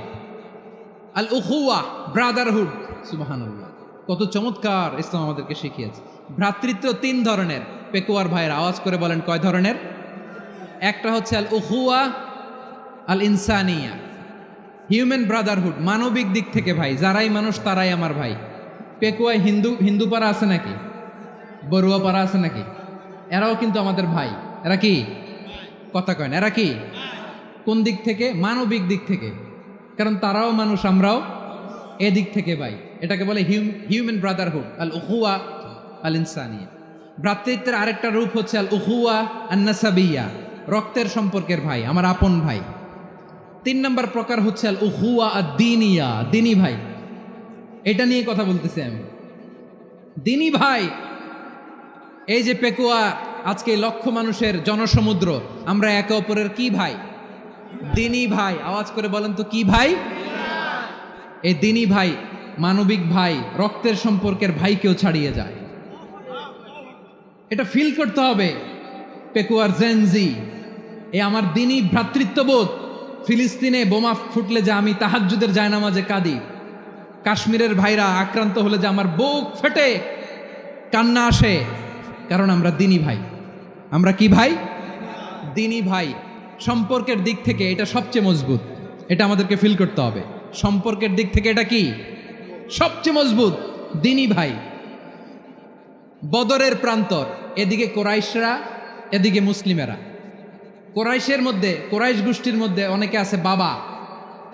আল উখুয়া, ব্রাদারহুড। সুবহানাল্লাহ, কত চমৎকার ইসলাম আমাদেরকে শিখিয়েছে। ভ্রাতৃত্ব 3 ধরনের। পেকুয়ার ভাইয়ের আওয়াজ করে বলেন কয় ধরনের? একটা হচ্ছে আল উখুয়া আল ইনসানিয়া, হিউম্যান ব্রাদারহুড, মানবিক দিক থেকে ভাই, যারাই মানুষ তারাই আমার ভাই। পেকুয়ায় হিন্দু পাড়া আছে নাকি? বড়ুয়া পাড়া আছে নাকি? এরাও কিন্তু আমাদের ভাই। এরা কি? কথা কয় না, এরা কি? কোন দিক থেকে? মানবিক দিক থেকে, কারণ তারাও মানুষ, আমরাও এদিক থেকে ভাই। এটাকে বলে হিউম্যান ব্রাদারহুড, আল উখুয়া আল ইনসানিয়া। ভ্রাতৃত্বের আরেকটা রূপ হচ্ছে আল উখুয়া আন নাসাবিয়া, রক্তের সম্পর্কের ভাই, আমার আপন ভাই। 3 নম্বর প্রকার হচ্ছে আল উখুয়া আদ দ্বীনিয়া, দ্বীনি ভাই। এটা নিয়ে কথা বলতেছি আমি, দ্বীনি ভাই। এই যে পেকুয়া, আজকে লক্ষ মানুষের জনসমুদ্র, আমরা একে অপরের কি ভাই? দ্বীনি ভাই। আওয়াজ করে বলেন তো কি ভাই? এই দ্বীনি ভাই, মানবিক ভাই, রক্তের সম্পর্কের ভাইকেও ছাড়িয়ে যায়। এটা ফিল করতে হবে। পেকুয়ার জেনজি, এই আমার দ্বীনি ভ্রাতৃত্ববোধ। ফিলিস্তিনে বোমা ফুটলে যে আমি তাহাজ্জুদের জায়নামাজে কাঁদি, কাশ্মীরের ভাইরা আক্রান্ত হলে যে আমার বুক ফেটে কান্না আসে, কারণ আমরা দ্বীনি ভাই। আমরা কি ভাই? দ্বীনি ভাই। সম্পর্কের দিক থেকে এটা সবচেয়ে মজবুত, এটা আমাদেরকে ফিল করতে হবে। সম্পর্কের দিক থেকে এটা কি? সবচেয়ে মজবুত, দ্বীনি ভাই। বদরের প্রান্তর, এদিকে কোরাইশরা, এদিকে মুসলিমেরা। কোরাইশের মধ্যে, কোরাইশ গোষ্ঠীর মধ্যে অনেকে আছে বাবা,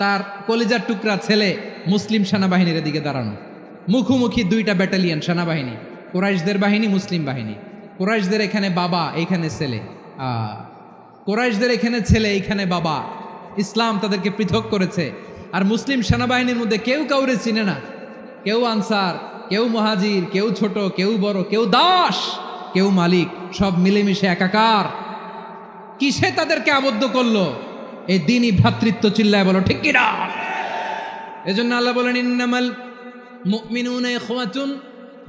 তার কলিজার টুকরা ছেলে মুসলিম সেনাবাহিনীর এদিকে দাঁড়ানো, মুখোমুখি 2টা ব্যাটালিয়ন সেনাবাহিনী, কোরাইশদের বাহিনী, মুসলিম বাহিনী। কোরাইশদের এখানে বাবা, এইখানে ছেলে। কোরাইশদের এখানে ছেলে, এইখানে বাবা। ইসলাম তাদেরকে পৃথক করেছে। আর মুসলিম সেনাবাহিনীর মধ্যে কেউ কাউরে চিনে না, কেউ আনসার, কেউ মুহাজির, কেউ ছোট, কেউ বড়, কেউ দাস, কেউ মালিক, সব মিলেমিশে একাকার। কিসে তাদেরকে আবদ্ধ করলো? এই দ্বীনি ভ্রাতৃত্ব। চিল্লায় বলো ঠিক কিনা? এজন্য আল্লাহ বলেন, ইন্নামাল মুমিনুনা ইখওয়াতুন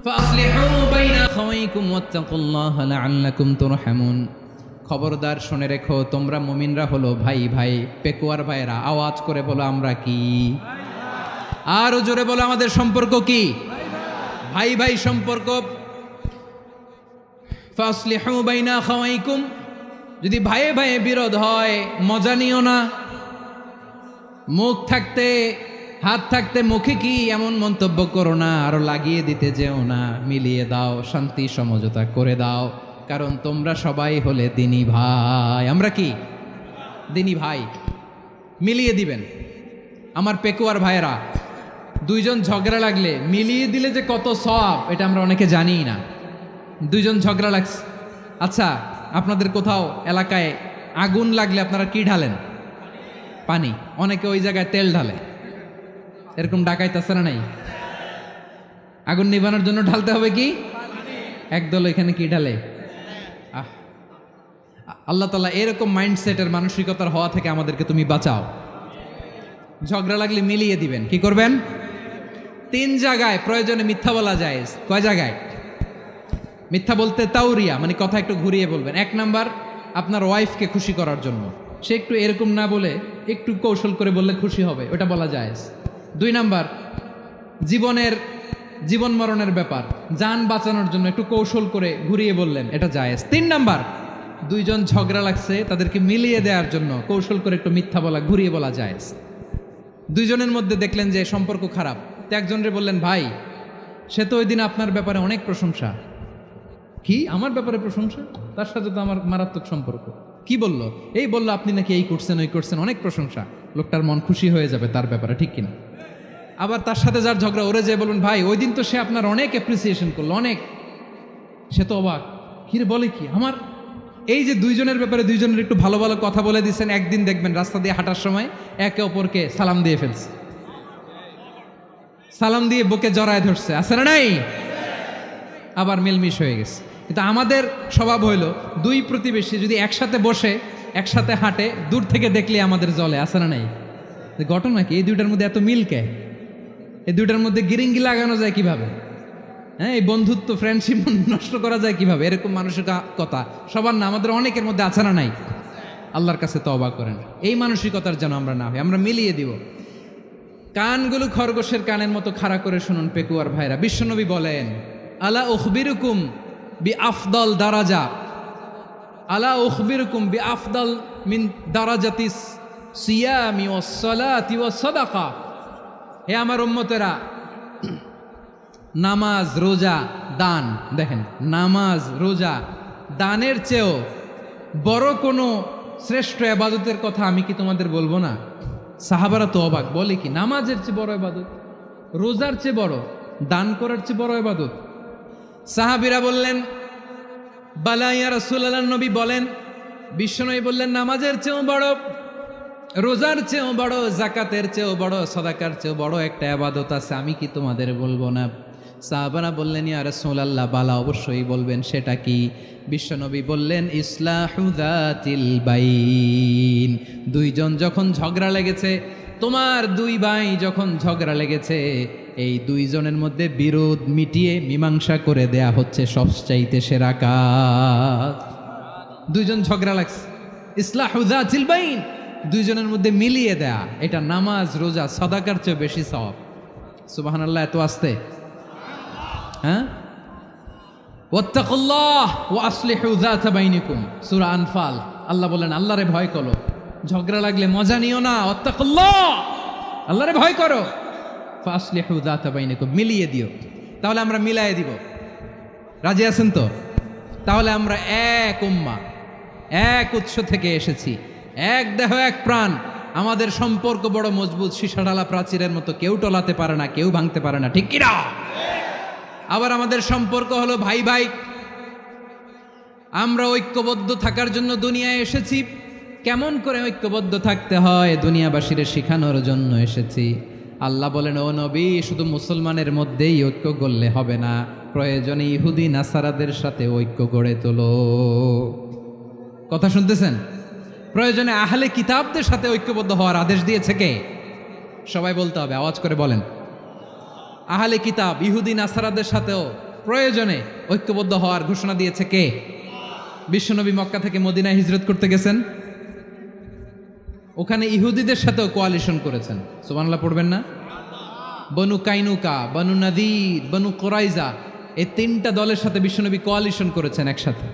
ফাসলিহু বাইনা আখাওয়াইকুম ওয়াত্তাকুল্লাহা লাআল্লাকুম তুরহামুন। খবরদার শুনে রেখো, তোমরা মুমিনরা হলো ভাই ভাই, পেকুয়ার ভাইরা। আওয়াজ করে বলো আমরা কি? আরো জোরে বলো আমাদের সম্পর্ক কি? ভাই ভাই সম্পর্ক। ফাসলিহু বাইনা আখাওয়াইকুম, যদি ভাইয়ে ভাইয়ে বিরোধ হয় মজা নিও না। মুখ থাকতে হাত থাকতে মুখে কি এমন মন্তব্য করো না, আরো লাগিয়ে দিতে যেও না। মিলিয়ে দাও, শান্তি সমঝোতা করে দাও, কারণ তোমরা সবাই হলে দ্বীনি ভাই। আমরা কি? দ্বীনি ভাই। মিলিয়ে দিবেন। আমার পেকুয়ার ভাইয়েরা, দুইজন ঝগড়া লাগলে মিলিয়ে দিলে যে কত সওয়াব, এটা আমরা অনেকে জানি না। দুইজন ঝগড়া লাগছে, আচ্ছা আপনাদের কোথাও এলাকায় আগুন লাগলে আপনারা কি ঢালেন? পানি। অনেকে ওই জায়গায় তেল ঢালে। এরকম ডাকাইতেছে না? নাই? আগুন নিভানোর জন্য ঢালতে হবে কি? একদল এখানে কি ঢালে? আল্লাহ তাআলা এরকম মাইন্ডসেটের মানসিকতার হওয়া থেকে আমাদেরকে তুমি বাঁচাও। ঝগড়া লাগলে মিলিয়ে দিবেন। কি করবেন? 3 জায়গায় প্রয়োজনে মিথ্যা বলা যায়। কয় জায়গায় মিথ্যা বলতে? তাওরিয়া, মানে কথা একটু ঘুরিয়ে বলবেন। 1 নাম্বার, আপনার ওয়াইফকে খুশি করার জন্য। সে একটু এরকম না বলে একটু কৌশল করে বললে খুশি হবে, ওটা বলা যায়। 2 নাম্বার, জীবন মরণের ব্যাপার, জান বাঁচানোর জন্য একটু কৌশল করে ঘুরিয়ে বললেন, এটা জায়েজ। 3 নাম্বার, দুইজন ঝগড়া লাগছে তাদেরকে মিলিয়ে দেওয়ার জন্য কৌশল করে একটু মিথ্যা বলা, ঘুরিয়ে বলা জায়েজ। দুইজনের মধ্যে দেখলেন যে সম্পর্ক খারাপ, তো একজনরে বললেন, ভাই সে তো ওই দিন আপনার ব্যাপারে অনেক প্রশংসা। কি আমার ব্যাপারে প্রশংসা? তার সাথে তো আমার মারাত্মক সম্পর্ক। কি বললো? এই বললো আপনি নাকি এই করছেন ওই করছেন, অনেক প্রশংসা। লোকটার মন খুশি হয়ে যাবে তার ব্যাপারে, ঠিক কিনা? আবার তার সাথে যার ঝগড়া, ওরে যে বলুন, ভাই ওই দিন তো সে আপনার অনেক অ্যাপ্রিসিয়েশন করলো, অনেক। সে তো অবাক, কিরে বলে কি আমার? এই যে দুইজনের ব্যাপারে দুইজনের একটু ভালো ভালো কথা বলে দিচ্ছেন, একদিন দেখবেন রাস্তা দিয়ে হাঁটার সময় একে অপরকে সালাম দিয়ে ফেলছে, সালাম দিয়ে বুকে জড়ায় ধরছে, আছে না নাই? আবার মিলমিশ হয়ে গেছে। কিন্তু আমাদের স্বভাব হইল, দুই প্রতিবেশী যদি একসাথে বসে একসাথে হাঁটে, দূর থেকে দেখলে আমাদের জলে, আছে না নাই? ঘটনা কি? এই দুইটার মধ্যে এত মিল কে? এই দুইটার মধ্যে গিরিঙ্গি লাগানো যায় কিভাবে? হ্যাঁ, এই বন্ধুত্ব ফ্রেন্ডশিপ নষ্ট করা যায় কিভাবে? এরকম মানসিকতা সবার না, আমাদের অনেকের মধ্যে আছে না নাই? আল্লাহর কাছে তওবা করেন, এই মানসিকতার যেন আমরা না হই, আমরা মিলিয়ে দিব। কানগুলো খরগোশের কানের মতো খাড়া করে শুনুন পেকুয়ার ভাইরা। বিশ্বনবী বলেন, আলা উখবিরুকুম বি আফদল দারাজা, আলা উখবিরুকুম বি আফদল মিন দারাজাতিস সিয়ামি ওয়াস সালাতি ওয়াস সাদাকা। হে আমার উম্মতেরা, নামাজ, রোজা, দান, দেখেন নামাজ, রোজা, দানের চেয়েও বড় কোনো শ্রেষ্ঠ ইবাদতের কথা আমি কি তোমাদের বলবো না? সাহাবারা তো অবাক, বলে কি নামাজের চেয়ে বড় ইবাদত, রোজার চেয়ে বড়, দান করার চেয়ে বড় ইবাদত? সাহাবীরা বললেন, বালা ইয়া রাসূলুল্লাহ। নবী বলেন, বিশ্বনবী বললেন, নামাজের চেয়েও বড়, রোজার চেয়েও বড়, জাকাতের চেয়েও বড়, সাদাকার চেয়েও বড় একটা ইবাদত আছে, আমি কি তোমাদের বলবো না? সাহাবারা বললেন, ইয়া রাসূলুল্লাহ, বালা, অবশ্যই বলবেন, সেটা কি? বিশ্বনবী বললেন, ইসলাহু যাতিল বাইন। দুইজন যখন ঝগড়া লেগেছে, তোমার দুই ভাই যখন ঝগড়া লেগেছে, এই দুইজনের মধ্যে বিরোধ মিটিয়ে মীমাংসা করে দেয়া হচ্ছে সবচাইতে সেরা কাজ। দুইজন ঝগড়া লাগছে, ইসলাহু যাতিল বাইন, দুইজনের মধ্যে মিলিয়ে দেয়া, এটা নামাজ, রোজা, সাদাকার চেয়ে বেশি সওয়াব। সুবহানাল্লাহ, এত আসতে। হ্যাঁ, ওয়াত্তাকুল্লাহ ওয়া আসলিহু যাতা বাইনিকুম, সূরা আনফাল। আল্লাহ বলেন, আল্লাহরে ভয় করো, ঝগড়া লাগলে মজা নিও না। ওয়াত্তাকুল্লাহ, আল্লাহরে ভয় করো। ফাসলিহু যাতা বাইনিকুম, মিলিয়ে দিও। তাহলে আমরা মিলায়ে দিব। রাজি আছেন তো? তাহলে আমরা এক উম্মাহ, এক উৎস থেকে এসেছি, এক দেহ এক প্রাণ। আমাদের সম্পর্ক বড় মজবুত, সীসাঢালা প্রাচীরের মতো, কেউ টলাতে পারে না, কেউ ভাঙতে পারে না, ঠিক কিনা? আবার আমাদের সম্পর্ক হলো ভাই ভাই। আমরা ঐক্যবদ্ধ থাকার জন্য দুনিয়ায় এসেছি। কেমন করে ঐক্যবদ্ধ থাকতে হয় দুনিয়াবাসীর শেখানোর জন্য এসেছি। আল্লাহ বলেন, ও নবী, শুধু মুসলমানের মধ্যেই ঐক্য গড়লে হবে না, প্রয়োজনে ইহুদি নাসারাদের সাথে ঐক্য গড়ে তোলো। কথা শুনতেছেন? প্রয়োজনে আহলে কিতাবদের সাথে ঐক্যবদ্ধ হওয়ার আদেশ দিয়েছে কে? সবাই বলতে হবে, আওয়াজ করে বলেন। আহলে কিতাব ইহুদি নাসারাদের সাথেও প্রয়োজনে ঐক্যবদ্ধ হওয়ার ঘোষণা দিয়েছে কে? বিশ্বনবী মক্কা থেকে মদিনায় হিজরত করতে গেছেন, ওখানে ইহুদিদের সাথেও কোয়ালিশন করেছেন। সুবহানাল্লাহ পড়বেন না? বনু কাইনুকা, বনু নাদির, বনু কোরাইজা, এই তিনটা দলের সাথে বিশ্বনবী কোয়ালিশন করেছেন একসাথে,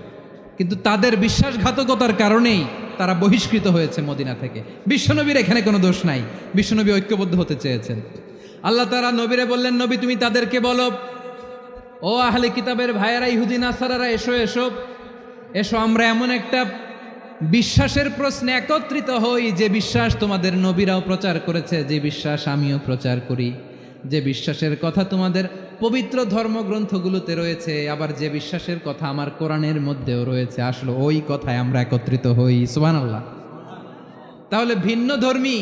কিন্তু তাদের বিশ্বাসঘাতকতার কারণেই তারা বহিষ্কৃত হয়েছে মদিনা থেকে। বিশ্বনবীর এখানে কোনো দোষ নাই, বিশ্বনবী ঐক্যবদ্ধ হতে চেয়েছেন। আল্লাহ তাআলা নবীরে বললেন, নবী তুমি তাদেরকে বলো, ও আহলে কিতাবের ভাইয়েরা, ইহুদি নাসারারা, এসো এসো এসো, আমরা এমন একটা বিশ্বাসের প্রশ্নে একত্রিত হই যে বিশ্বাস তোমাদের নবীরাও প্রচার করেছে, যে বিশ্বাস আমিও প্রচার করি, যে বিশ্বাসের কথা তোমাদের পবিত্র ধর্মগ্রন্থগুলোতে রয়েছে, আবার যে বিশ্বাসের কথা আমার কোরআনের মধ্যেও রয়েছে, আসলে ওই কথায় আমরা একত্রিত হই। সুবহানাল্লাহ। তাহলে ভিন্ন ধর্মী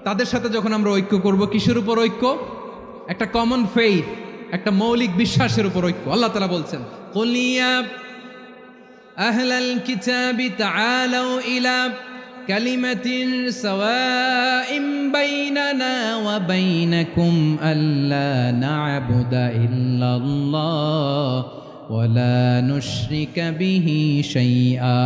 তাদের সাথে যখন আমরা ঐক্য করব, কিসের উপর ঐক্য? একটা কমন ফেইথ, একটা মৌলিক বিশ্বাসের উপর ঐক্য। আল্লাহ তাআলা বলছেন, কুল ইয়া আহলাল কিতাবি তাআলাউ ইলা কালিমাতিন সাওয়াইন বাইনানা ওয়া বাইনাকুম আল্লা না'বুদা ইল্লাল্লাহ ওয়া লা নুশরিকা বিহি শাইআ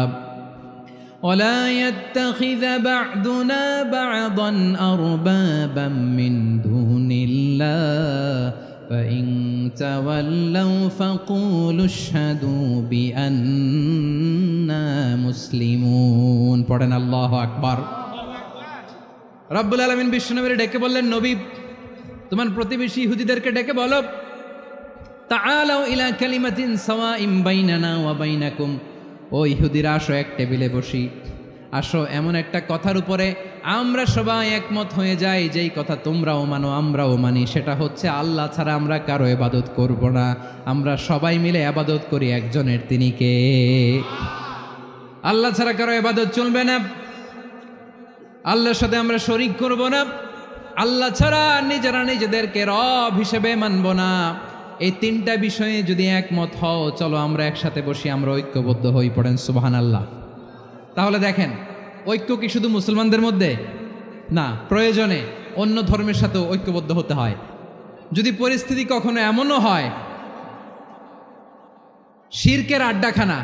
ولا يتخذ بعضنا بعضا أربابا من دون الله فإن تولوا فقولوا اشهدوا بأننا مسلمون। পড়েন আল্লাহু আকবার। রব্বুল আলামিন বিশ্বনবীর ডেকে বললেন, নবী তোমার প্রতিবেশী ইহুদিদেরকে ডেকে বলো, তাআলাউ ইলা কালিমাতিন সাওয়াইন বাইনানা ওয়া বাইনাকুম, ও ইহুদিরা আসো, এক টেবিলে বসি, আসো এমন একটা কথার উপরে আমরা সবাই একমত হয়ে যাই, যেই কথা তোমরাও মানো আমরাও মানি, সেটা হচ্ছে আল্লাহ ছাড়া আমরা কারো ইবাদত করব না, আমরা সবাই মিলে ইবাদত করি একজনের, তিনি কে? আল্লাহ ছাড়া কারো ইবাদত চলবে না, আল্লাহর সাথে আমরা শরীক করব না, আল্লাহ ছাড়া নিজেরা নিজেদেরকে রব হিসেবে মানব না। এই তিনটা বিষয়ে যদি একমত হও, চলো আমরা একসাথে বসি, আমরা ঐক্যবদ্ধ হই। পড়েন সুবহানাল্লাহ। তাহলে দেখেন, ঐক্য কি শুধু মুসলমানদের মধ্যে না, প্রয়োজনে অন্য ধর্মের সাথেও ঐক্যবদ্ধ হতে হয়। যদি পরিস্থিতি কখনো এমনও হয় শিরকের আড্ডাখানা,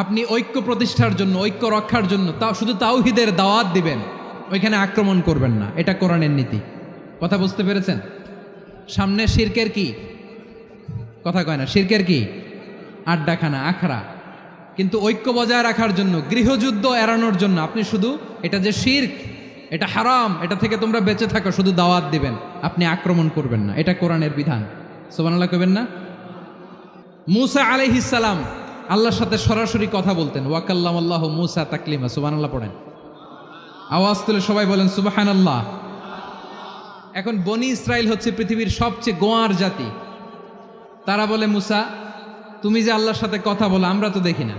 আপনি ঐক্য প্রতিষ্ঠার জন্য, ঐক্য রক্ষার জন্য শুধু তাওহীদের দাওয়াত দিবেন, ওইখানে আক্রমণ করবেন না, এটা কোরআনের নীতি। কথা বুঝতে পেরেছেন? সামনে শিরকের কি কথা কয় না, শিরকের কি আড্ডাখানা, আখড়া, কিন্তু ঐক্য বজায় রাখার জন্য, গৃহযুদ্ধ এড়ানোর জন্য আপনি শুধু এটা যে শিরক, এটা হারাম, এটা থেকে তোমরা বেঁচে থাকো, শুধু দাওয়াত দিবেন, আপনি আক্রমণ করবেন না, এটা কোরআনের বিধান। সুবহানাল্লাহ কইবেন না? মূসা আলাইহিস সালাম আল্লাহর সাথে সরাসরি কথা বলতেন, ওয়া কাল্লামাল্লাহু মূসা তাকলিমা। সুবহানাল্লাহ পড়েন, আওয়াজ তুলে সবাই বলেন সুবহানাল্লাহ। এখন বনি ইসরাইল হচ্ছে পৃথিবীর সবচেয়ে গোয়ার জাতি। তারা বলে, মূসা তুমি যে আল্লাহর সাথে কথা বলো আমরা তো দেখি না,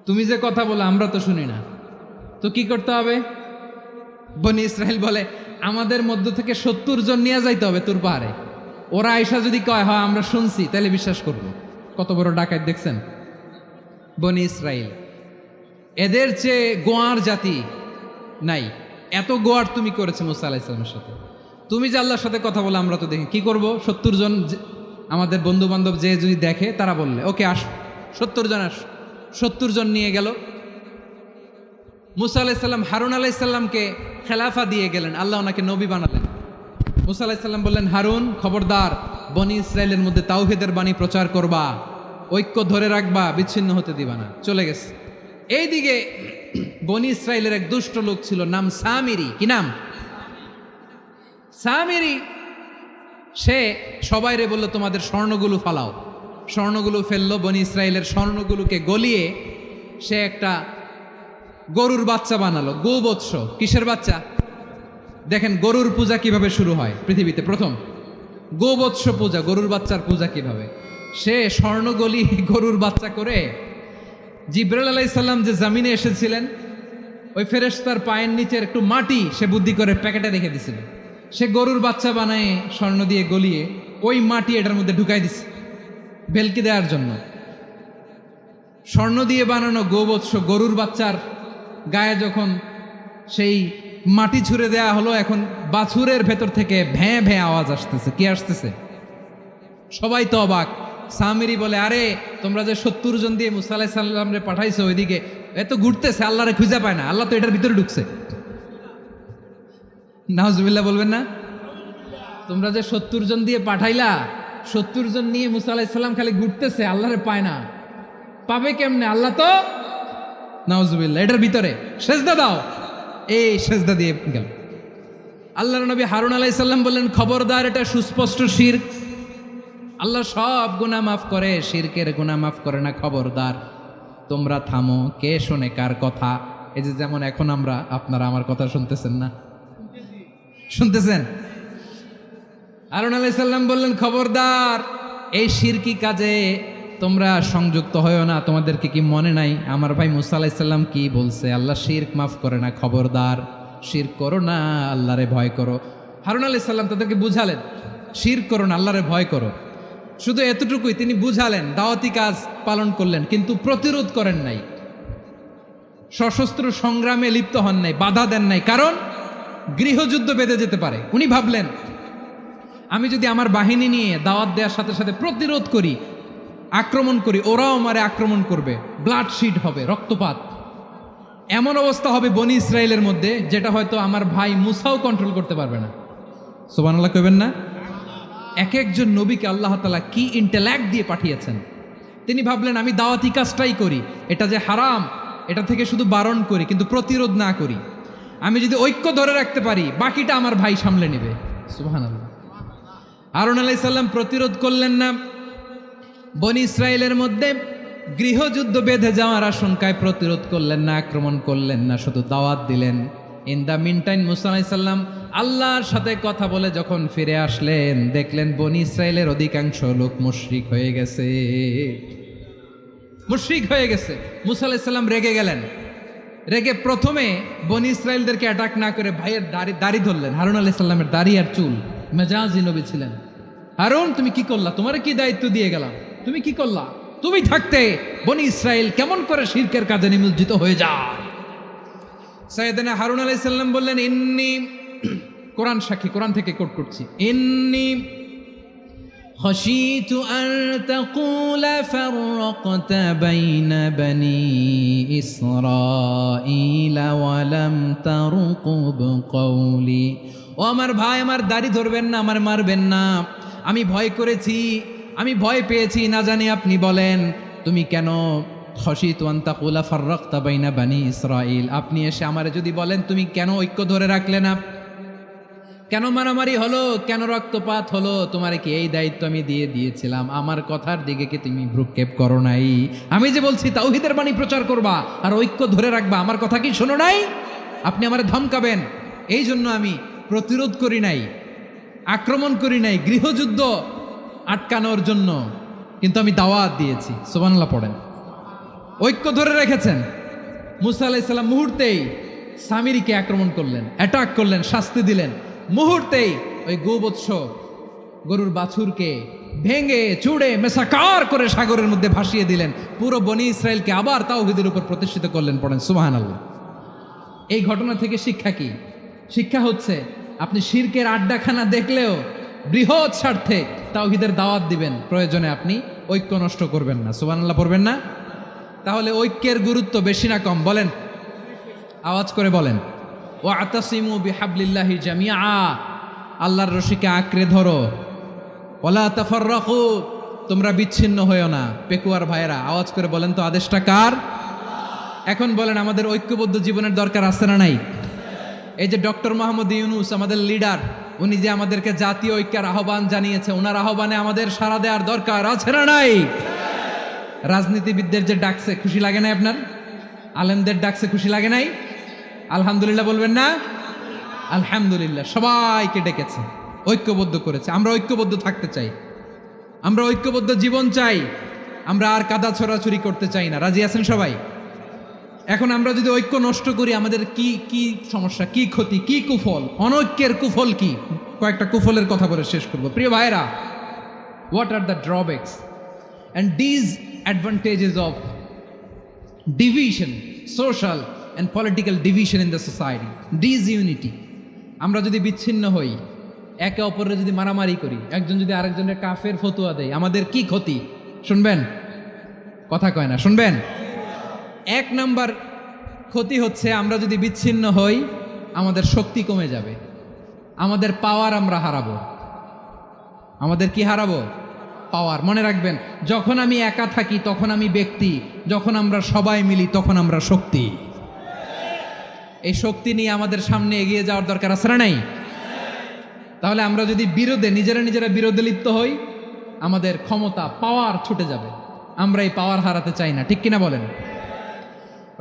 তুমি যে কথা বলো আমরা তো শুনি না, তো কি করতে হবে? বনি ইসরাইল বলে, আমাদের মধ্য থেকে 70 জন নিয়ে যাইতে হবে তুর পাহাড়ে, ওরা আয়েশা যদি কয় হয় আমরা শুনছি, তাহলে বিশ্বাস করব। কত বড় ডাকাত দেখছেন বনি ইসরাইল। এদের চেয়ে গোয়ার জাতি নাই। এত গোয়ার তুমি করেছে মূসা আলাইহিস সালামের সাথে, তুমি যে আল্লাহর সাথে কথা বলে আমরা তো দেখি, কি করব? 70 জন আমাদের বন্ধু বান্ধব যে যদি দেখে, তারা বললে ওকে আস, 70 জন আস। 70 জন নিয়ে গেল। মূসা আলাইহিস সালাম হারুন আলাইহিস সালামকে খেলাফা দিয়ে গেলেন, আল্লাহ ওনাকে নবী বানালেন। মূসা আলাইহিস সালাম বললেন, হারুন খবরদার, বনি ইসরাইলের মধ্যে তাওহীদের বাণী প্রচার করবা, ঐক্য ধরে রাখবা, বিচ্ছিন্ন হতে দিবা না। চলে গেছে। এইদিকে বনি ইসরাইলের এক দুষ্ট লোক ছিল, নাম সামিরি। কি নাম? সামিরি। সে সবাইরে বলল, তোমাদের স্বর্ণগুলো ফালাও। স্বর্ণগুলো ফেললো, বনি ইসরাইলের স্বর্ণগুলোকে গলিয়ে সে একটা গরুর বাচ্চা বানালো, গোবৎস। কিসের বাচ্চা? দেখেন গরুর পূজা কিভাবে শুরু হয় পৃথিবীতে, প্রথম গোবৎস পূজা, গরুর বাচ্চার পূজা কিভাবে। সে স্বর্ণ গলি গরুর বাচ্চা করে জিবরাইল আলাইহিস সালাম যে জমিনে এসেছিলেন, ওই ফেরেশতার পায়ের নিচের একটু মাটি সে বুদ্ধি করে প্যাকেটে রেখে দিছিল। সে গরুর বাচ্চা বানায় স্বর্ণ দিয়ে গলিয়ে ওই মাটি এটার মধ্যে ঢুকাই দিছে ভেলকি দেওয়ার জন্য। স্বর্ণ দিয়ে বানানো গোবৎস গরুর বাচ্চার গায়ে যখন সেই মাটি ছুঁড়ে দেয়া হলো, এখন বাছুরের ভেতর থেকে ভ্যাঁ ভ্যাঁ আওয়াজ আসতেছে। কি আসতেছে? সবাই তো অবাক। সামিরি বলে, আরে তোমরা যে 70 জন দিয়ে মুসা আলাইহিস সালাম রে পাঠাইছো, ওইদিকে এত ঘুরতেছে, আল্লাহরে খুঁজে পায় না, আল্লাহ তো এটার ভিতরে ঢুকছে। নাউজুবিল্লাহ বলবেন না? তোমরা যে 70 জন দিয়ে পাঠাইলা, 70 জন নিয়ে মুসা আলাইহিস সালাম খালি ঘুরতেছে, আল্লাহরে পায় না। পাবে কেমনে? আল্লাহ তো, নাউজুবিল্লাহ, এটার ভিতরে সেজদা দাও। এই সেজদা দিয়ে গেল। আল্লাহর নবী হারুন আলাইহিস সালাম বললেন, খবরদার, এটা সুস্পষ্ট শিরক। আল্লাহ সব গুনাহ মাফ করে, শিরকের গুনাহ মাফ করে না, খবরদার তোমরা থামো। কে শোনে কার কথা? এই যে যেমন এখন আপনারা আমার কথা শুনতেছেন না? শুনতেছেন? হারুন আলাইহিস সালাম বললেন, খবরদার, এই শিরকি কাজে তোমরা সংযুক্ত হয়েও না। তোমাদেরকে কি মনে নাই আমার ভাই মুসা আলাইহিস সালাম কি বলছে? আল্লাহ শিরক মাফ করে না, খবরদার শিরক করো না, আল্লাহরে ভয় করো। হারুন আলাইহিস সালাম তাদেরকে বুঝালেন, শিরক করো না, আল্লাহরে ভয় করো। শুধু এতটুকুই তিনি বুঝালেন, দাওয়াতি কাজ পালন করলেন, কিন্তু প্রতিরোধ করেন নাই, সশস্ত্র সংগ্রামে লিপ্ত হন নাই, বাধা দেন নাই, কারণ গৃহযুদ্ধ বেঁধে যেতে পারে। উনি ভাবলেন, আমি যদি আমার বাহিনী নিয়ে দাওয়াত দেওয়ার সাথে সাথে প্রতিরোধ করি, আক্রমণ করি, ওরাও আমারে আক্রমণ করবে, ব্লাডশিট হবে, রক্তপাত, এমন অবস্থা হবে বনি ইসরায়েলের মধ্যে যেটা হয়তো আমার ভাই মুসাও কন্ট্রোল করতে পারবে না। সুবহানাল্লাহ কইবেন না? এক একজন নবীকে আল্লাহ তাআলা কি ইন্টেলেক্ট দিয়ে পাঠিয়েছেন। তিনি ভাবলেন, আমি দাওয়াতি কাজটাই করি, এটা যে হারাম এটা থেকে শুধু বারণ করি, কিন্তু প্রতিরোধ না করি। আমি যদি ঐক্য ধরে রাখতে পারি, বাকিটা আমার ভাই সামলে নেবে। সুবহানাল্লাহ। হারুন আলাইহিস সালাম প্রতিরোধ করলেন না, বনি ইসরায়েলের মধ্যে গৃহযুদ্ধ বেঁধে যাওয়ার আশঙ্কায় প্রতিরোধ করলেন না, আক্রমণ করলেন না, শুধু দাওয়াত দিলেন। ইন দ্য মিন টাইম মুসা আলাইহিস সালাম আল্লাহর সাথে কথা বলে যখন ফিরে আসলেন, দেখলেন বনি ইসরায়েলের অধিকাংশ লোক মুশরিক হয়ে গেছে, মুশরিক হয়ে গেছে। মুসা আলাইহিস সালাম রেগে গেলেন। রেগে প্রথমে বনি ইসরায়েলদেরকে অ্যাটাক না করে ভাইয়ের দাড়ি ধরলেন। হারুন আলাইহিস সালামের দাড়ি আর চুল, মেজাজি নবী ছিলেন। হারুন, তুমি কি করলা? তোমার কি দায়িত্ব দিয়ে গেলাম, তুমি কি করলা? তুমি থাকতে বনি ইসরায়েল কেমন করে শিরকের কাজে নিমজ্জিত হয়ে যায়? সাইয়েদনা হারুন আলাইহিস সালাম বললেন, ইন্নী, কোরআন সাক্ষী, কোরআন থেকে কোট করছি, ইন্নী খাশিতু আন তাকুলা ফাররাকতা বাইনা বনি ইসরাঈলা ওয়া লাম তারকুব কওলি। ও আমার ভাই, আমার দাড়ি ধরবেন না, আমার মারবেন না। আমি ভয় করেছি, আমি ভয় পেয়েছি, না জানি আপনি বলেন তুমি কেন খাশিতু আন তাকুলা ফাররাকতা বাইনা বনি ইসরাঈল, আপনি এসে আমারে যদি বলেন তুমি কেন ঐক্য ধরে রাখলে না, কেন মারামারি হলো, কেন রক্তপাত হলো, তোমারে কি এই দায়িত্ব আমি দিয়ে দিয়েছিলাম? আমার কথার দিকে কি তুমি ভ্রুক্ষেপ করো নাই? আমি যে বলছি তাওহীদের বাণী প্রচার করবা আর ঐক্য ধরে রাখবা, আমার কথা কি শোনো নাই? আপনি আমারে ধমকাবেন, এই জন্য আমি প্রতিরোধ করি নাই, আক্রমণ করি নাই, গৃহযুদ্ধ আটকানোর জন্য, কিন্তু আমি দাওয়াত দিয়েছি। সুবহানাল্লাহ পড়েন। ঐক্য ধরে রেখেছেন। মুসা আলাইহিস সালাম মুহূর্তেই সামিরিকে আক্রমণ করলেন, অ্যাটাক করলেন, শাস্তি দিলেন। মুহূর্তেই ওই গোবৎস গরুর বাছুরকে ভেঙে চুড়ে মেসাকার করে সাগরের মধ্যে ভাসিয়ে দিলেন। পুরো বনি ইসরায়েলকে আবার তাওহীদের উপর প্রতিষ্ঠিত করলেন। পড়েন সুবহানাল্লাহ। এই ঘটনা থেকে শিক্ষা কি? শিক্ষা হচ্ছে, আপনি শিরকের আড্ডাখানা দেখলেও বৃহৎ স্বার্থে তাওহীদের দাওয়াত দিবেন, প্রয়োজনে আপনি ঐক্য নষ্ট করবেন না। সুবহানাল্লাহ পড়বেন না? তাহলে ঐক্যের গুরুত্ব বেশি না কম? বলেন, আওয়াজ করে বলেন। ওয়াতাসিমু বিহাবলিল্লাহি জামিআ, আল্লাহর রশিকে আঁকড়ে ধরো। ওয়ালা তাফাররাকু, তোমরা বিচ্ছিন্ন হয়েও না। পেকুয়ার ভাইয়েরা আওয়াজ করে বলেন তো, আদেশটা কার? এখন বলেন, আমাদের ঐক্যবদ্ধ জীবনের দরকার আছে না নাই? এই যে ডক্টর মোহাম্মদ ইউনূস আমাদের লিডার, উনি যে আমাদেরকে জাতীয় ঐক্যের আহ্বান জানিয়েছে, ওনার আহ্বানে আমাদের সাড়া দেওয়ার দরকার আছে না নাই? রাজনীতিবিদদের যে ডাকছে, খুশি লাগে নাই আপনার? আলেমদের ডাকছে, খুশি লাগে নাই? আলহামদুলিল্লাহ বলবেন না? আলহামদুলিল্লাহ। সবাইকে ডেকেছে, ঐক্যবদ্ধ করেছে। আমরা ঐক্যবদ্ধ থাকতে চাই, আমরা ঐক্যবদ্ধ জীবন চাই, আমরা আর কাদা ছড়াছড়ি করতে চাই না। রাজি আছেন সবাই? এখন আমরা যদি ঐক্য নষ্ট করি আমাদের কি কি সমস্যা, কি ক্ষতি, কি কুফল, অনৈক্যের কুফল কি? কয়েকটা কুফলের কথা বলে শেষ করব। প্রিয় ভাইরা, what are the drawbacks and disadvantages of division, social and political division in the society? Disunity. আমরা যদি বিচ্ছিন্ন হই, একে অপরের যদি মারামারি করি, একজন যদি আরেকজনের কাফের ফতোয়া দেয়, আমাদের কি ক্ষতি? শুনবেন? কথা কয় না, শুনবেন? এক নাম্বার ক্ষতি হচ্ছে আমরা যদি বিচ্ছিন্ন হই আমাদের শক্তি কমে যাবে, আমাদের পাওয়ার আমরা হারাবো। আমাদের কি হারাবো? পাওয়ার। মনে রাখবেন, যখন আমি একা থাকি তখন আমি ব্যক্তি, যখন আমরা সবাই মিলি তখন আমরা শক্তি। এই শক্তি নিয়ে আমাদের সামনে এগিয়ে যাওয়ার দরকার আছে না নাই? তাহলে আমরা যদি নিজেরা বিরোধে লিপ্ত হই আমাদের ক্ষমতা, পাওয়ার ছুটে যাবে। আমরা এই পাওয়ার হারাতে চাই না, ঠিক কিনা বলেন?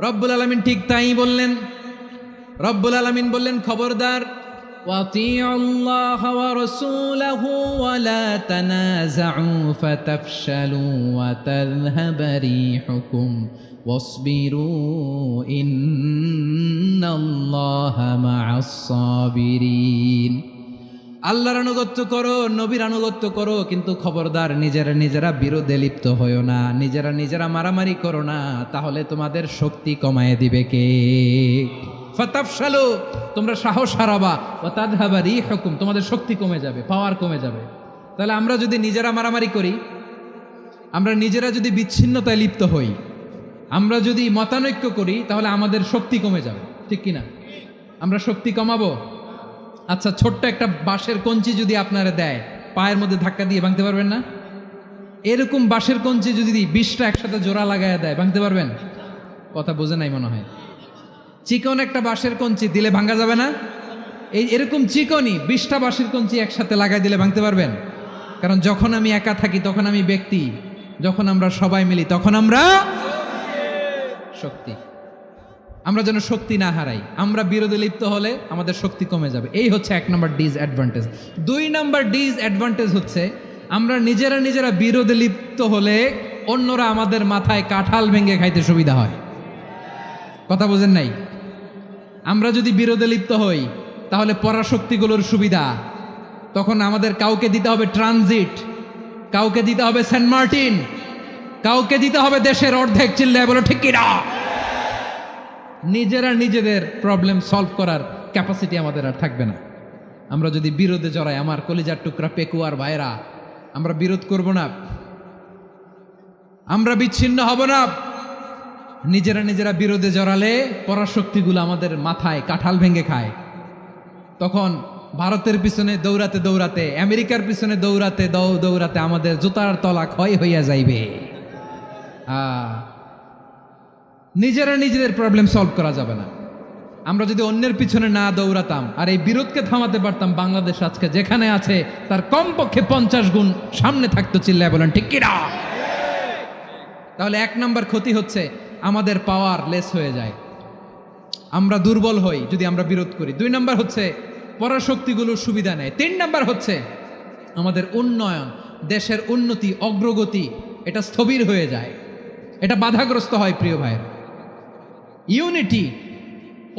রব্বুল আলামিন ঠিক তাই বললেন। রব্বুল আলামিন বললেন, খবরদার, ওয়াতিউল্লাহ ওয়া রাসূলাহু ওয়া লা তানাযাউ ফাতাফশালু ওয়া তাযহাবা রিহুকুম ওয়াসবিরু ইন্নাল্লাহা মা'আস সাবিরিন। আল্লাহর আনুগত্য করো, নবীর আনুগত্য করো, কিন্তু খবরদার নিজেরা বিরোধে লিপ্ত হইও না, নিজেরা মারামারি করো না, তাহলে তোমাদের শক্তি কমায় দিবে কে? ফাতাফশালু, তোমরা সাহস হারাবা, ওয়া তাযহাবা রিহুকুম, তোমাদের শক্তি কমে যাবে, পাওয়ার কমে যাবে। তাহলে আমরা যদি নিজেরা মারামারি করি, আমরা নিজেরা যদি বিচ্ছিন্নতায় লিপ্ত হই, আমরা যদি মতানৈক্য করি, তাহলে আমাদের শক্তি কমে যাবে, ঠিক কিনা? আমরা শক্তি কমাবো। আচ্ছা, ছোট্ট একটা বাঁশের কঞ্চি যদি আপনারা দেয়, পায়ের মধ্যে ধাক্কা দিয়ে ভাঙতে পারবেন না? এরকম বাঁশের কঞ্চি যদি 20টা একসাথে জোড়া লাগায় দেয়, ভাঙতে পারবেন? কথা বোঝে নাই মনে হয়। চিকন একটা বাঁশের কঞ্চি দিলে ভাঙা যাবে না? এরকম চিকনই 20টা বাঁশের কঞ্চি একসাথে লাগাই দিলে ভাঙতে পারবেন? কারণ যখন আমি একা থাকি তখন আমি ব্যক্তি, যখন আমরা সবাই মিলি তখন আমরা শক্তি। আমরা যেন শক্তি না হারাই। আমরা বিরোধে লিপ্ত হলে আমাদের শক্তি কমে যাবে। এই হচ্ছে 1 নম্বর ডিসঅ্যাডভান্টেজ। 2 নম্বর ডিসঅ্যাডভান্টেজ হচ্ছে আমরা নিজেরা বিরোধে লিপ্ত হলে অন্যরা আমাদের মাথায় কাঁঠাল ভেঙে খাইতে সুবিধা হয়। কথা বোঝেন নাই? আমরা যদি বিরোধে লিপ্ত হই তাহলে পরাশক্তিগুলোর সুবিধা, তখন আমাদের কাউকে দিতে হবে ট্রানজিট, কাউকে দিতে হবে সেন্ট মার্টিন, কাউকে দিতে হবে দেশের অর্ধেক। চিল্লায় বলো ঠিক কিনা? নিজেদের প্রবলেম সলভ করার ক্যাপাসিটি আমাদের আর থাকবে না। আমরা যদি বিরোধে জড়াই, আমার কলিজার টুকরা পেকুয়ার ভাইরা, আমরা বিরোধ করব না, আমরা বিচ্ছিন্ন হব না। নিজেরা বিরোধে জড়ালে পরাশক্তিগুলো আমাদের মাথায় কাঁঠাল ভেঙে খায়। তখন ভারতের পিছনে দৌড়াতে, আমেরিকার পিছনে দৌড়াতে আমাদের জুতার তলা ক্ষয় হইয়া যাইবে। নিজেদের প্রবলেম সলভ করা যাবে না। আমরা যদি অন্যের পিছনে না দৌড়াতাম আর এই বিরোধকে থামাতে পারতাম, বাংলাদেশ আজকে যেখানে আছে তার কমপক্ষে 50 গুণ সামনে থাকতো। চিল্লায় বলেন ঠিক কিনা? তাহলে 1 নম্বর ক্ষতি হচ্ছে আমাদের পাওয়ার লেস হয়ে যায়, আমরা দুর্বল হই যদি আমরা বিরোধ করি। 2 নম্বর হচ্ছে পরাশক্তিগুলোর সুবিধা নেয়। 3 নম্বর হচ্ছে আমাদের উন্নয়ন, দেশের উন্নতি, অগ্রগতি, এটা স্থবির হয়ে যায়, এটা বাধাগ্রস্ত হয়। প্রিয় ভাই, ইউনিটি,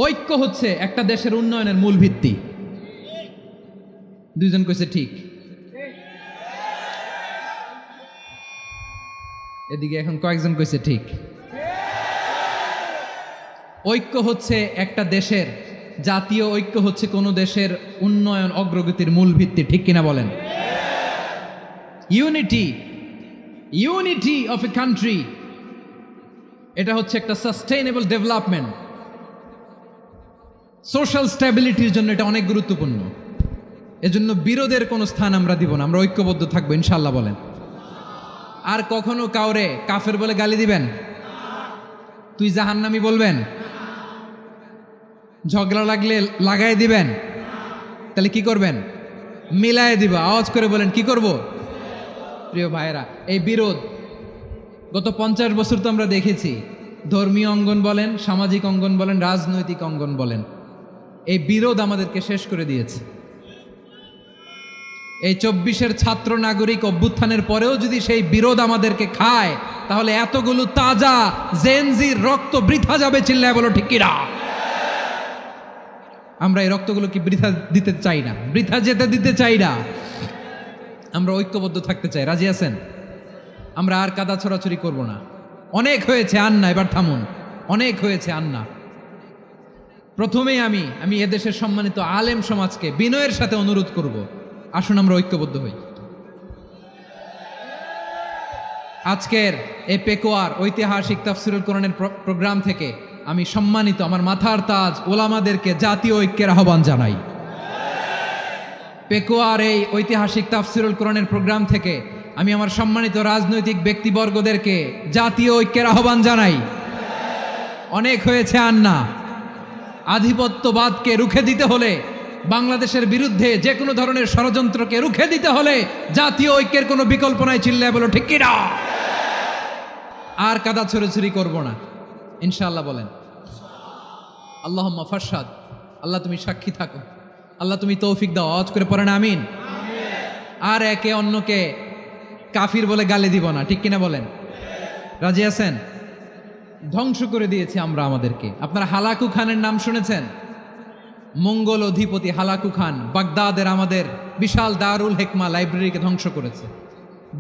ঐক্য হচ্ছে একটা দেশের উন্নয়নের মূল ভিত্তি। 2 জন কইছে ঠিক। এদিকে এখন কয়েকজন কইছে ঠিক। ঐক্য হচ্ছে একটা দেশের, জাতীয় ঐক্য হচ্ছে কোনো দেশের উন্নয়ন, অগ্রগতির মূল ভিত্তি, ঠিক কিনা বলেন? ইউনিটি অফ এ কান্ট্রি, এটা হচ্ছে একটা সাস্টেইনেবল ডেভেলপমেন্ট, সোশ্যাল স্ট্যাবিলিটির জন্য এটা অনেক গুরুত্বপূর্ণ। এজন্য বিরোধের কোনো স্থান আমরা দিব না, আমরা ঐক্যবদ্ধ থাকবো ইনশাআল্লাহ বলেন। আর কখনো কাউরে কাফের বলে গালি দিবেন? তুই জাহান্নামী বলবেন? ঝগড়া লাগলে লাগাই দিবেন? তাহলে কি করবেন? মিলায় দিব। আওয়াজ করে বলেন কি করব? প্রিয় ভাইরা, এই বিরোধ গত 50 বছর তো আমরা দেখেছি, ধর্মীয় অঙ্গন বলেন, সামাজিক অঙ্গন বলেন, রাজনৈতিক অঙ্গন বলেন, এই বিরোধ আমাদেরকে শেষ করে দিয়েছে। এই 24-এর ছাত্র নাগরিক অভ্যুত্থানের পরেও যদি সেই বিরোধ আমাদেরকে খায়, তাহলে এতগুলো তাজা জেনজির রক্ত বৃথা যাবে। চিল্লায় বলো ঠিক কিনা? আমরা এই রক্তগুলো কি বৃথা দিতে চাই না, বৃথা যেতে দিতে চাই না। আমরা ঐক্যবদ্ধ থাকতে চাই। রাজি আছেন? আমরা আর কাদা ছড়াছড়ি করব না। অনেক হয়েছে, আন্না, এবার থামুন। অনেক হয়েছে, আন্না। প্রথমেই আমি এদেশের সম্মানিত আলেম সমাজকে বিনয়ের সাথে অনুরোধ করব, আসুন আমরা ঐক্যবদ্ধ হই। আজকের এই পেকুয়ার ঐতিহাসিক তাফসিরুল কোরআনের প্রোগ্রাম থেকে আমি সম্মানিত আমার মাথার তাজ ওলামাদেরকে জাতীয় ঐক্যের আহ্বান জানাই। পেকুয়ার এই ঐতিহাসিক তাফসিরুল কোরআনের প্রোগ্রাম থেকে আমি আমার সম্মানিত রাজনৈতিক ব্যক্তিবর্গদেরকে জাতীয় ঐক্যের আহ্বান জানাই। অনেক হয়েছে, আন্না। আধিপত্যবাদকে রুখে দিতে হলে, বাংলাদেশের বিরুদ্ধে যে কোনো ধরনের ষড়যন্ত্রকে রুখে দিতে হলে জাতীয় ঐক্যের কোনো বিকল্প নাই। চিল্লায় বলো ঠিক কিনা? আর কাদা ছড়াছড়ি করব না, ইনশাআল্লাহ। বলেন আল্লাহুম্মা ফারশাদ। আল্লাহ তুমি সাক্ষী থাকো, আল্লাহ তুমি তৌফিক দাও। আওয়াজ করে পড়েন আমিন। আর একে অন্যকে কাফির বলে গালি দিব না, ঠিক কিনা বলেন? রাজি আছেন? ধ্বংস করে দিয়েছি আমরা আমাদেরকে। আপনারা হালাকু খানের নাম শুনেছেন? মঙ্গল অধিপতি হালাকু খান বাগদাদের আমাদের বিশাল দারুল হেকমা লাইব্রেরিকে ধ্বংস করেছে।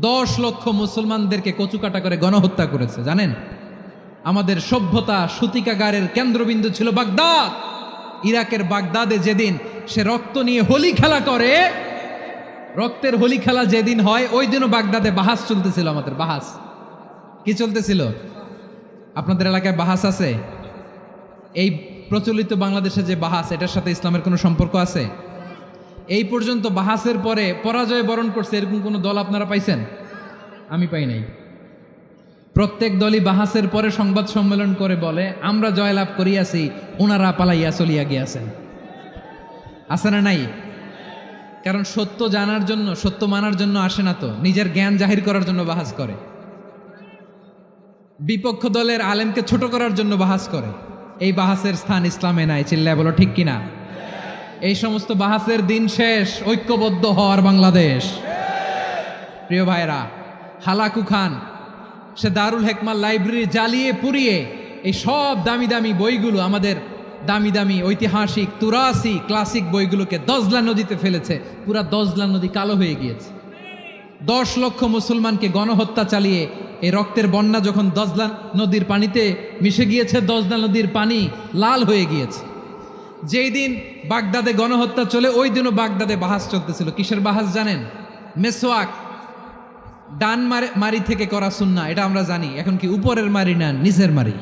10 লক্ষ মুসলমানদেরকে কচুকাটা করে গণহত্যা করেছে। জানেন, আমাদের সভ্যতা সূতিকাগারের কেন্দ্রবিন্দু ছিল বাগদাদ। ইরাকের বাগদাদে যেদিন সে রক্ত নিয়ে হোলি খেলা করে, রক্তের হোলি খেলা যেদিন হয়, ওই দিনও বাগদাদে বাহাস চলতেছিল। আমাদের বাহাস কি চলতেছিল? আপনাদের এলাকায় বাহাস আছে? এই প্রচলিত বাংলাদেশে যে বাহাস, এটার সাথে ইসলামের কোনো সম্পর্ক আছে? এই পর্যন্ত বাহাসের পরে পরাজয় বরণ করছে এরকম কোনো দল আপনারা পাইছেন? আমি পাই নাই। প্রত্যেক দলই বাহাসের পরে সংবাদ সম্মেলন করে বলে আমরা জয়লাভ করিয়াছি, ওনারা পালাইয়া চলিয়া গিয়াছেন। আছে না নাই? কারণ সত্য জানার জন্য, সত্য মানার জন্য আসে না তো, নিজের জ্ঞান জাহির করার জন্য বাহাস করে। বিপক্ষ দলের আলেমকে ছোট করার জন্য বাহাস করে। এই বাহাসের স্থান ইসলামে নাই। চিল্লায় বলো ঠিক কিনা? এই সমস্ত বাহাসের দিন শেষ। ঐক্যবদ্ধ হওয়ার বাংলাদেশ। প্রিয় ভাইরা, হালাকু খান সে দারুল হেকমা লাইব্রেরি জ্বালিয়ে পুড়িয়ে এই সব দামি দামি বইগুলো, আমাদের দামি দামি ঐতিহাসিক তুরাসি ক্লাসিক বইগুলোকে দজলা নদীতে ফেলেছে। পুরা দজলা নদী কালো হয়ে গিয়েছে। 10 লক্ষ মুসলমানকে গণহত্যা চালিয়ে এই রক্তের বন্যা যখন দজলা নদীর পানিতে মিশে গিয়েছে, দজলা নদীর পানি লাল হয়ে গিয়েছে। যেই দিন বাগদাদে গণহত্যা চলে, ওই দিনও বাগদাদে বাহাস চলতেছিল। কিসের বাহাস জানেন? মেসওয়াক, ডান মারি থেকে করা সুন্নাহ, এটা আমরা জানি। এখন কি উপরের মারি না নিচের মারি?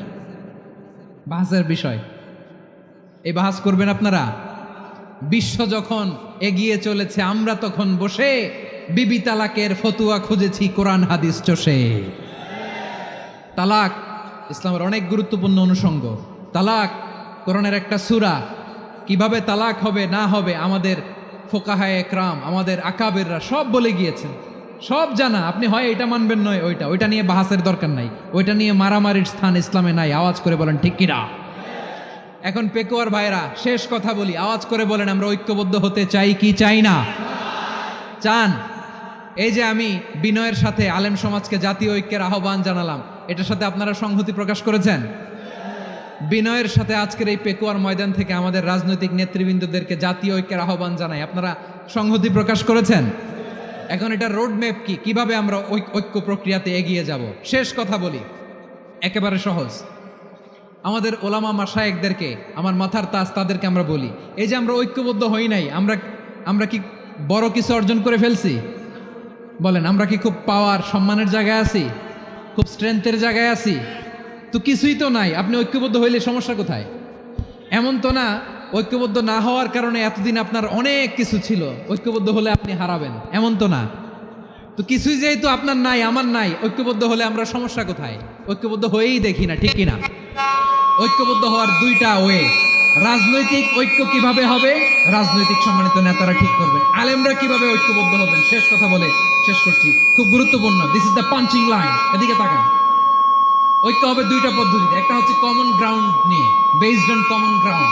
বাহাসের বিষয়। এই বাহাস করবেন আপনারা? বিশ্ব যখন এগিয়ে চলেছে, আমরা তখন বসে বিবি তালাকের ফতুয়া খুঁজেছি কোরআন হাদিস চষে। তালাক ইসলামের অনেক গুরুত্বপূর্ণ অনুষঙ্গ। তালাক কোরআনের একটা সূরা। কিভাবে তালাক হবে না হবে আমাদের ফোকাহায়ে একরাম, আমাদের আকাবেররা সব বলে গিয়েছেন, সব জানা। আপনি হয় এটা মানবেন, নয় ওইটা নিয়ে বাহাসের দরকার নাই। ওইটা নিয়ে মারামারির স্থান ইসলামে নাই। আওয়াজ করে বলেন ঠিক কিনা? এখন পেকুয়ার ভাইরা, শেষ কথা বলি, আওয়াজ করে বলেন আমরা ঐক্যবদ্ধ হতে চাই কি চাই না? চান? এই যে আমি বিনয়ের সাথে আলেম সমাজকে জাতীয় ঐক্যের আহ্বান জানালাম, এটার সাথে আপনারা সংহতি প্রকাশ করেছেন? বিনয়ের সাথে আজকের এই পেকুয়ার ময়দান থেকে আমাদের রাজনৈতিক নেতৃবৃন্দদেরকে জাতীয় ঐক্যের আহ্বান জানাই, আপনারা সংহতি প্রকাশ করেছেন? এখন এটা রোডম্যাপ কি, কিভাবে আমরা ঐক্য প্রক্রিয়াতে এগিয়ে যাব? শেষ কথা বলি, একেবারে সহজ। আমাদের ওলামা মাশায়েখদেরকে, আমার মাথার তাজ, তাদেরকে আমরা বলি, এই যে আমরা ঐক্যবদ্ধ হই নাই, আমরা কি বড় কিছু অর্জন করে ফেলছি? বলেন, আমরা কি খুব পাওয়ার সম্মানের জায়গায় আছি? খুব স্ট্রেংথের জায়গায় আছি? তো কিছুই তো নাই। আপনি ঐক্যবদ্ধ হইলে সমস্যা কোথায়? এমন তো না ঐক্যবদ্ধ না হওয়ার কারণে এতদিন আপনার অনেক কিছু ছিল, ঐক্যবদ্ধ হলে আপনি হারাবেন, এমন তো না। তো কিছুই যেহেতু আপনার নাই, আমার নাই, ঐক্যবদ্ধ হলে আমরা সমস্যা কোথায়? ঐক্যবদ্ধ হয়েই দেখি না, ঠিক কিনা? ঐক্যবদ্ধ হওয়ার দুইটা ওয়ে। রাজনৈতিক ঐক্য কিভাবে হবে? রাজনৈতিক সম্মানিত নেতারা ঠিক করবেন। আলেমরা কিভাবে ঐক্যবদ্ধ হবেন? শেষ কথা বলে শেষ করছি, খুব গুরুত্বপূর্ণ। This is the punching line. এদিকে তাকান। ঐক্য হবে দুইটা পদ্ধতিতে। একটা হচ্ছে কমন গ্রাউন্ড নিয়ে, বেসড অন কমন গ্রাউন্ড।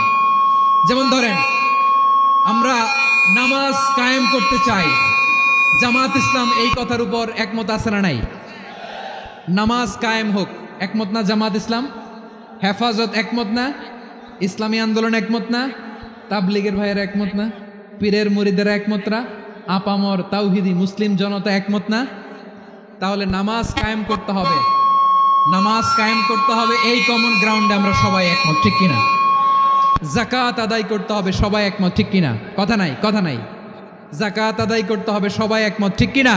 যেমন ধরেন, আমরা নামাজ কায়েম করতে চাই, জামাত ইসলাম এই কথার উপর একমত আছে না নাই? নামাজ কায়েম হোক, একমত না জামাত ইসলাম? হেফাজত একমত না? ইসলামী আন্দোলন একমত না? তাবলিগের ভাইয়েরা একমত না? পীরের মুরিদেরা একমত না? আপামর তাওহিদি মুসলিম জনতা একমত না? তাহলে নামাজ কায়েম করতে হবে, নামাজ কায়েম করতে হবে, এই কমন গ্রাউন্ডে আমরা সবাই একমত, ঠিক কিনা? যাকাত আদায় করতে হবে, সবাই একমত, ঠিক কিনা? কথা নাই, কথা নাই। যাকাত আদায় করতে হবে, সবাই একমত, ঠিক কিনা?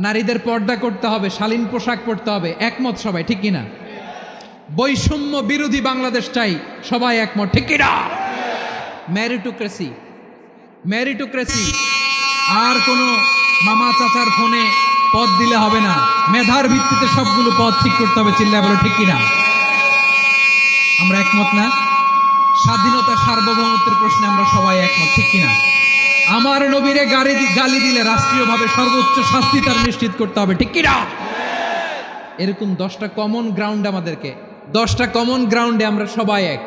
নারীদের পর্দা করতে হবে, শালীন পোশাক পরতে হবে, একমত সবাই, ঠিক কিনা? বৈষম্য বিরোধী বাংলাদেশ চাই, সবাই একমত, ঠিক কিনা? মেরিটোক্রেসি, মেরিটোক্রেসি, আর কোনো মামা চাচার ফোনে পদ দিলে হবে না, মেধার ভিত্তিতে সবগুলো পদ ঠিক করতে হবে, চিল্লায় বলো ঠিক কিনা? আমরা একমত না? স্বাধীনতা সার্বভৌমত্বের প্রশ্নে আমরা সবাই একমত, ঠিক কিনা? আমার নবীরে গালি দিলে রাষ্ট্রীয়ভাবে সর্বোচ্চ শাস্তি তার নিশ্চিত করতে হবে, ঠিক কিনা? এরকম 10টা কমন গ্রাউন্ড আমাদেরকে, 10টা কমন গ্রাউন্ডে আমরা সবাই এক।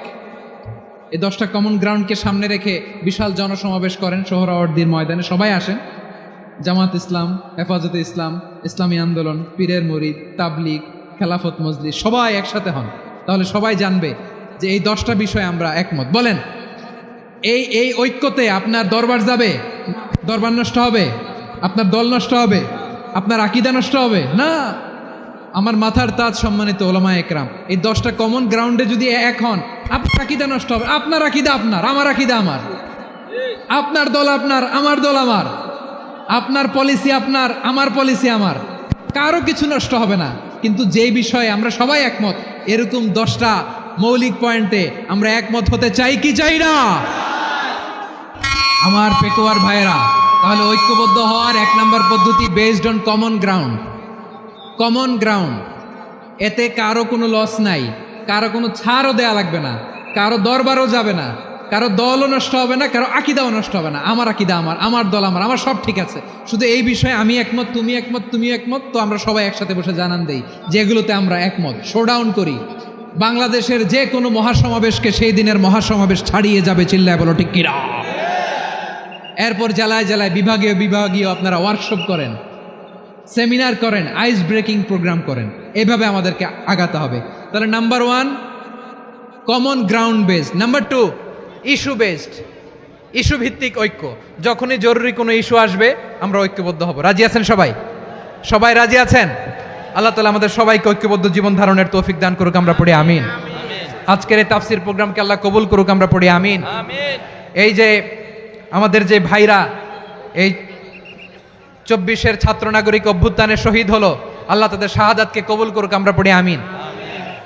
এই 10টা কমন গ্রাউন্ডকে সামনে রেখে বিশাল জনসমাবেশ করেন সোহরাওয়ার্দীর ময়দানে, সবাই আসেন। জামাত ইসলাম, হেফাজতে ইসলাম, ইসলামী আন্দোলন, পীরের মুরিদ, তাবলিগ, খেলাফত মজলিস, সবাই একসাথে হন, তাহলে সবাই জানবে যে এই 10টা বিষয়ে আমরা একমত। বলেন, এই ঐক্যতে আপনার দরবার যাবে? দরবার নষ্ট হবে? আপনার দল নষ্ট হবে? আপনার আকীদা নষ্ট হবে? না। আমার মাথার তাজ সম্মানিত ওলামা একরাম, এই 10টা কমন গ্রাউন্ডে যদি এক হন, আপনার আকীদা নষ্ট হবে? আপনার আকীদা আপনার, আমার আকীদা আমার, আপনার দল আপনার, আমার দল আমার, আপনার পলিসি আপনার, আমার পলিসি আমার, কারো কিছু নষ্ট হবে না। কিন্তু যেই বিষয়ে আমরা সবাই একমত, এরকম 10টা মৌলিক পয়েন্টে আমরা একমত হতে চাই কি চাই না? আমার পেকুয়ার ভাইয়েরা, তাহলে ঐক্যবদ্ধ হওয়ার 1 নম্বর পদ্ধতি based on common ground. Common ground, এতে কারো কোনো লস নাই, কারো কোনো ছাড়ও দেয়া লাগবে না, কারো দরবারও যাবে না, কারো দলও নষ্ট হবে না, কারো আকীদাও নষ্ট হবে না। আমার আকীদা আমার, আমার দল আমার, আমার সব ঠিক আছে। শুধু এই বিষয়ে আমি একমত, তুমি একমত, তুমি একমত, তো আমরা সবাই একসাথে বসে জানান দেই যেগুলোতে আমরা একমত, শোডাউন করি। বাংলাদেশের যে কোনো মহাসমাবেশকে সেই দিনের মহাসমাবেশ ছাড়িয়ে যাবে, চিল্লায় বলো ঠিক কিনা? এরপর জেলায় জেলায় বিভাগীয় বিভাগীয় আপনারা ওয়ার্কশপ করেন, সেমিনার করেন, আইস ব্রেকিং প্রোগ্রাম করেন, এইভাবে আমাদেরকে আগাতে হবে। তাহলে number 1 common ground based, number 2 issue based, issue ভিত্তিক ঐক্য। যখনই জরুরি কোনো ইস্যু আসবে আমরা ঐক্যবদ্ধ হব। রাজি আছেন সবাই? সবাই রাজি আছেন? আল্লাহ তাআলা আমাদের সবাইকে ঐক্যবদ্ধ জীবন ধারণের তৌফিক দান করুক, আমরা পড়ি আমিন। আজকের এই তাফসীর প্রোগ্রামকে আল্লাহ কবুল করুক, আমরা পড়ি আমিন। এই যে আমাদের যে ভাইরা এই 24-এর ছাত্র নাগরিক অভ্যুত্থানে শহীদ হলো, আল্লাহ তাদের শাহাদাতকে কবুল করুক, আমরা পড়ি আমিন।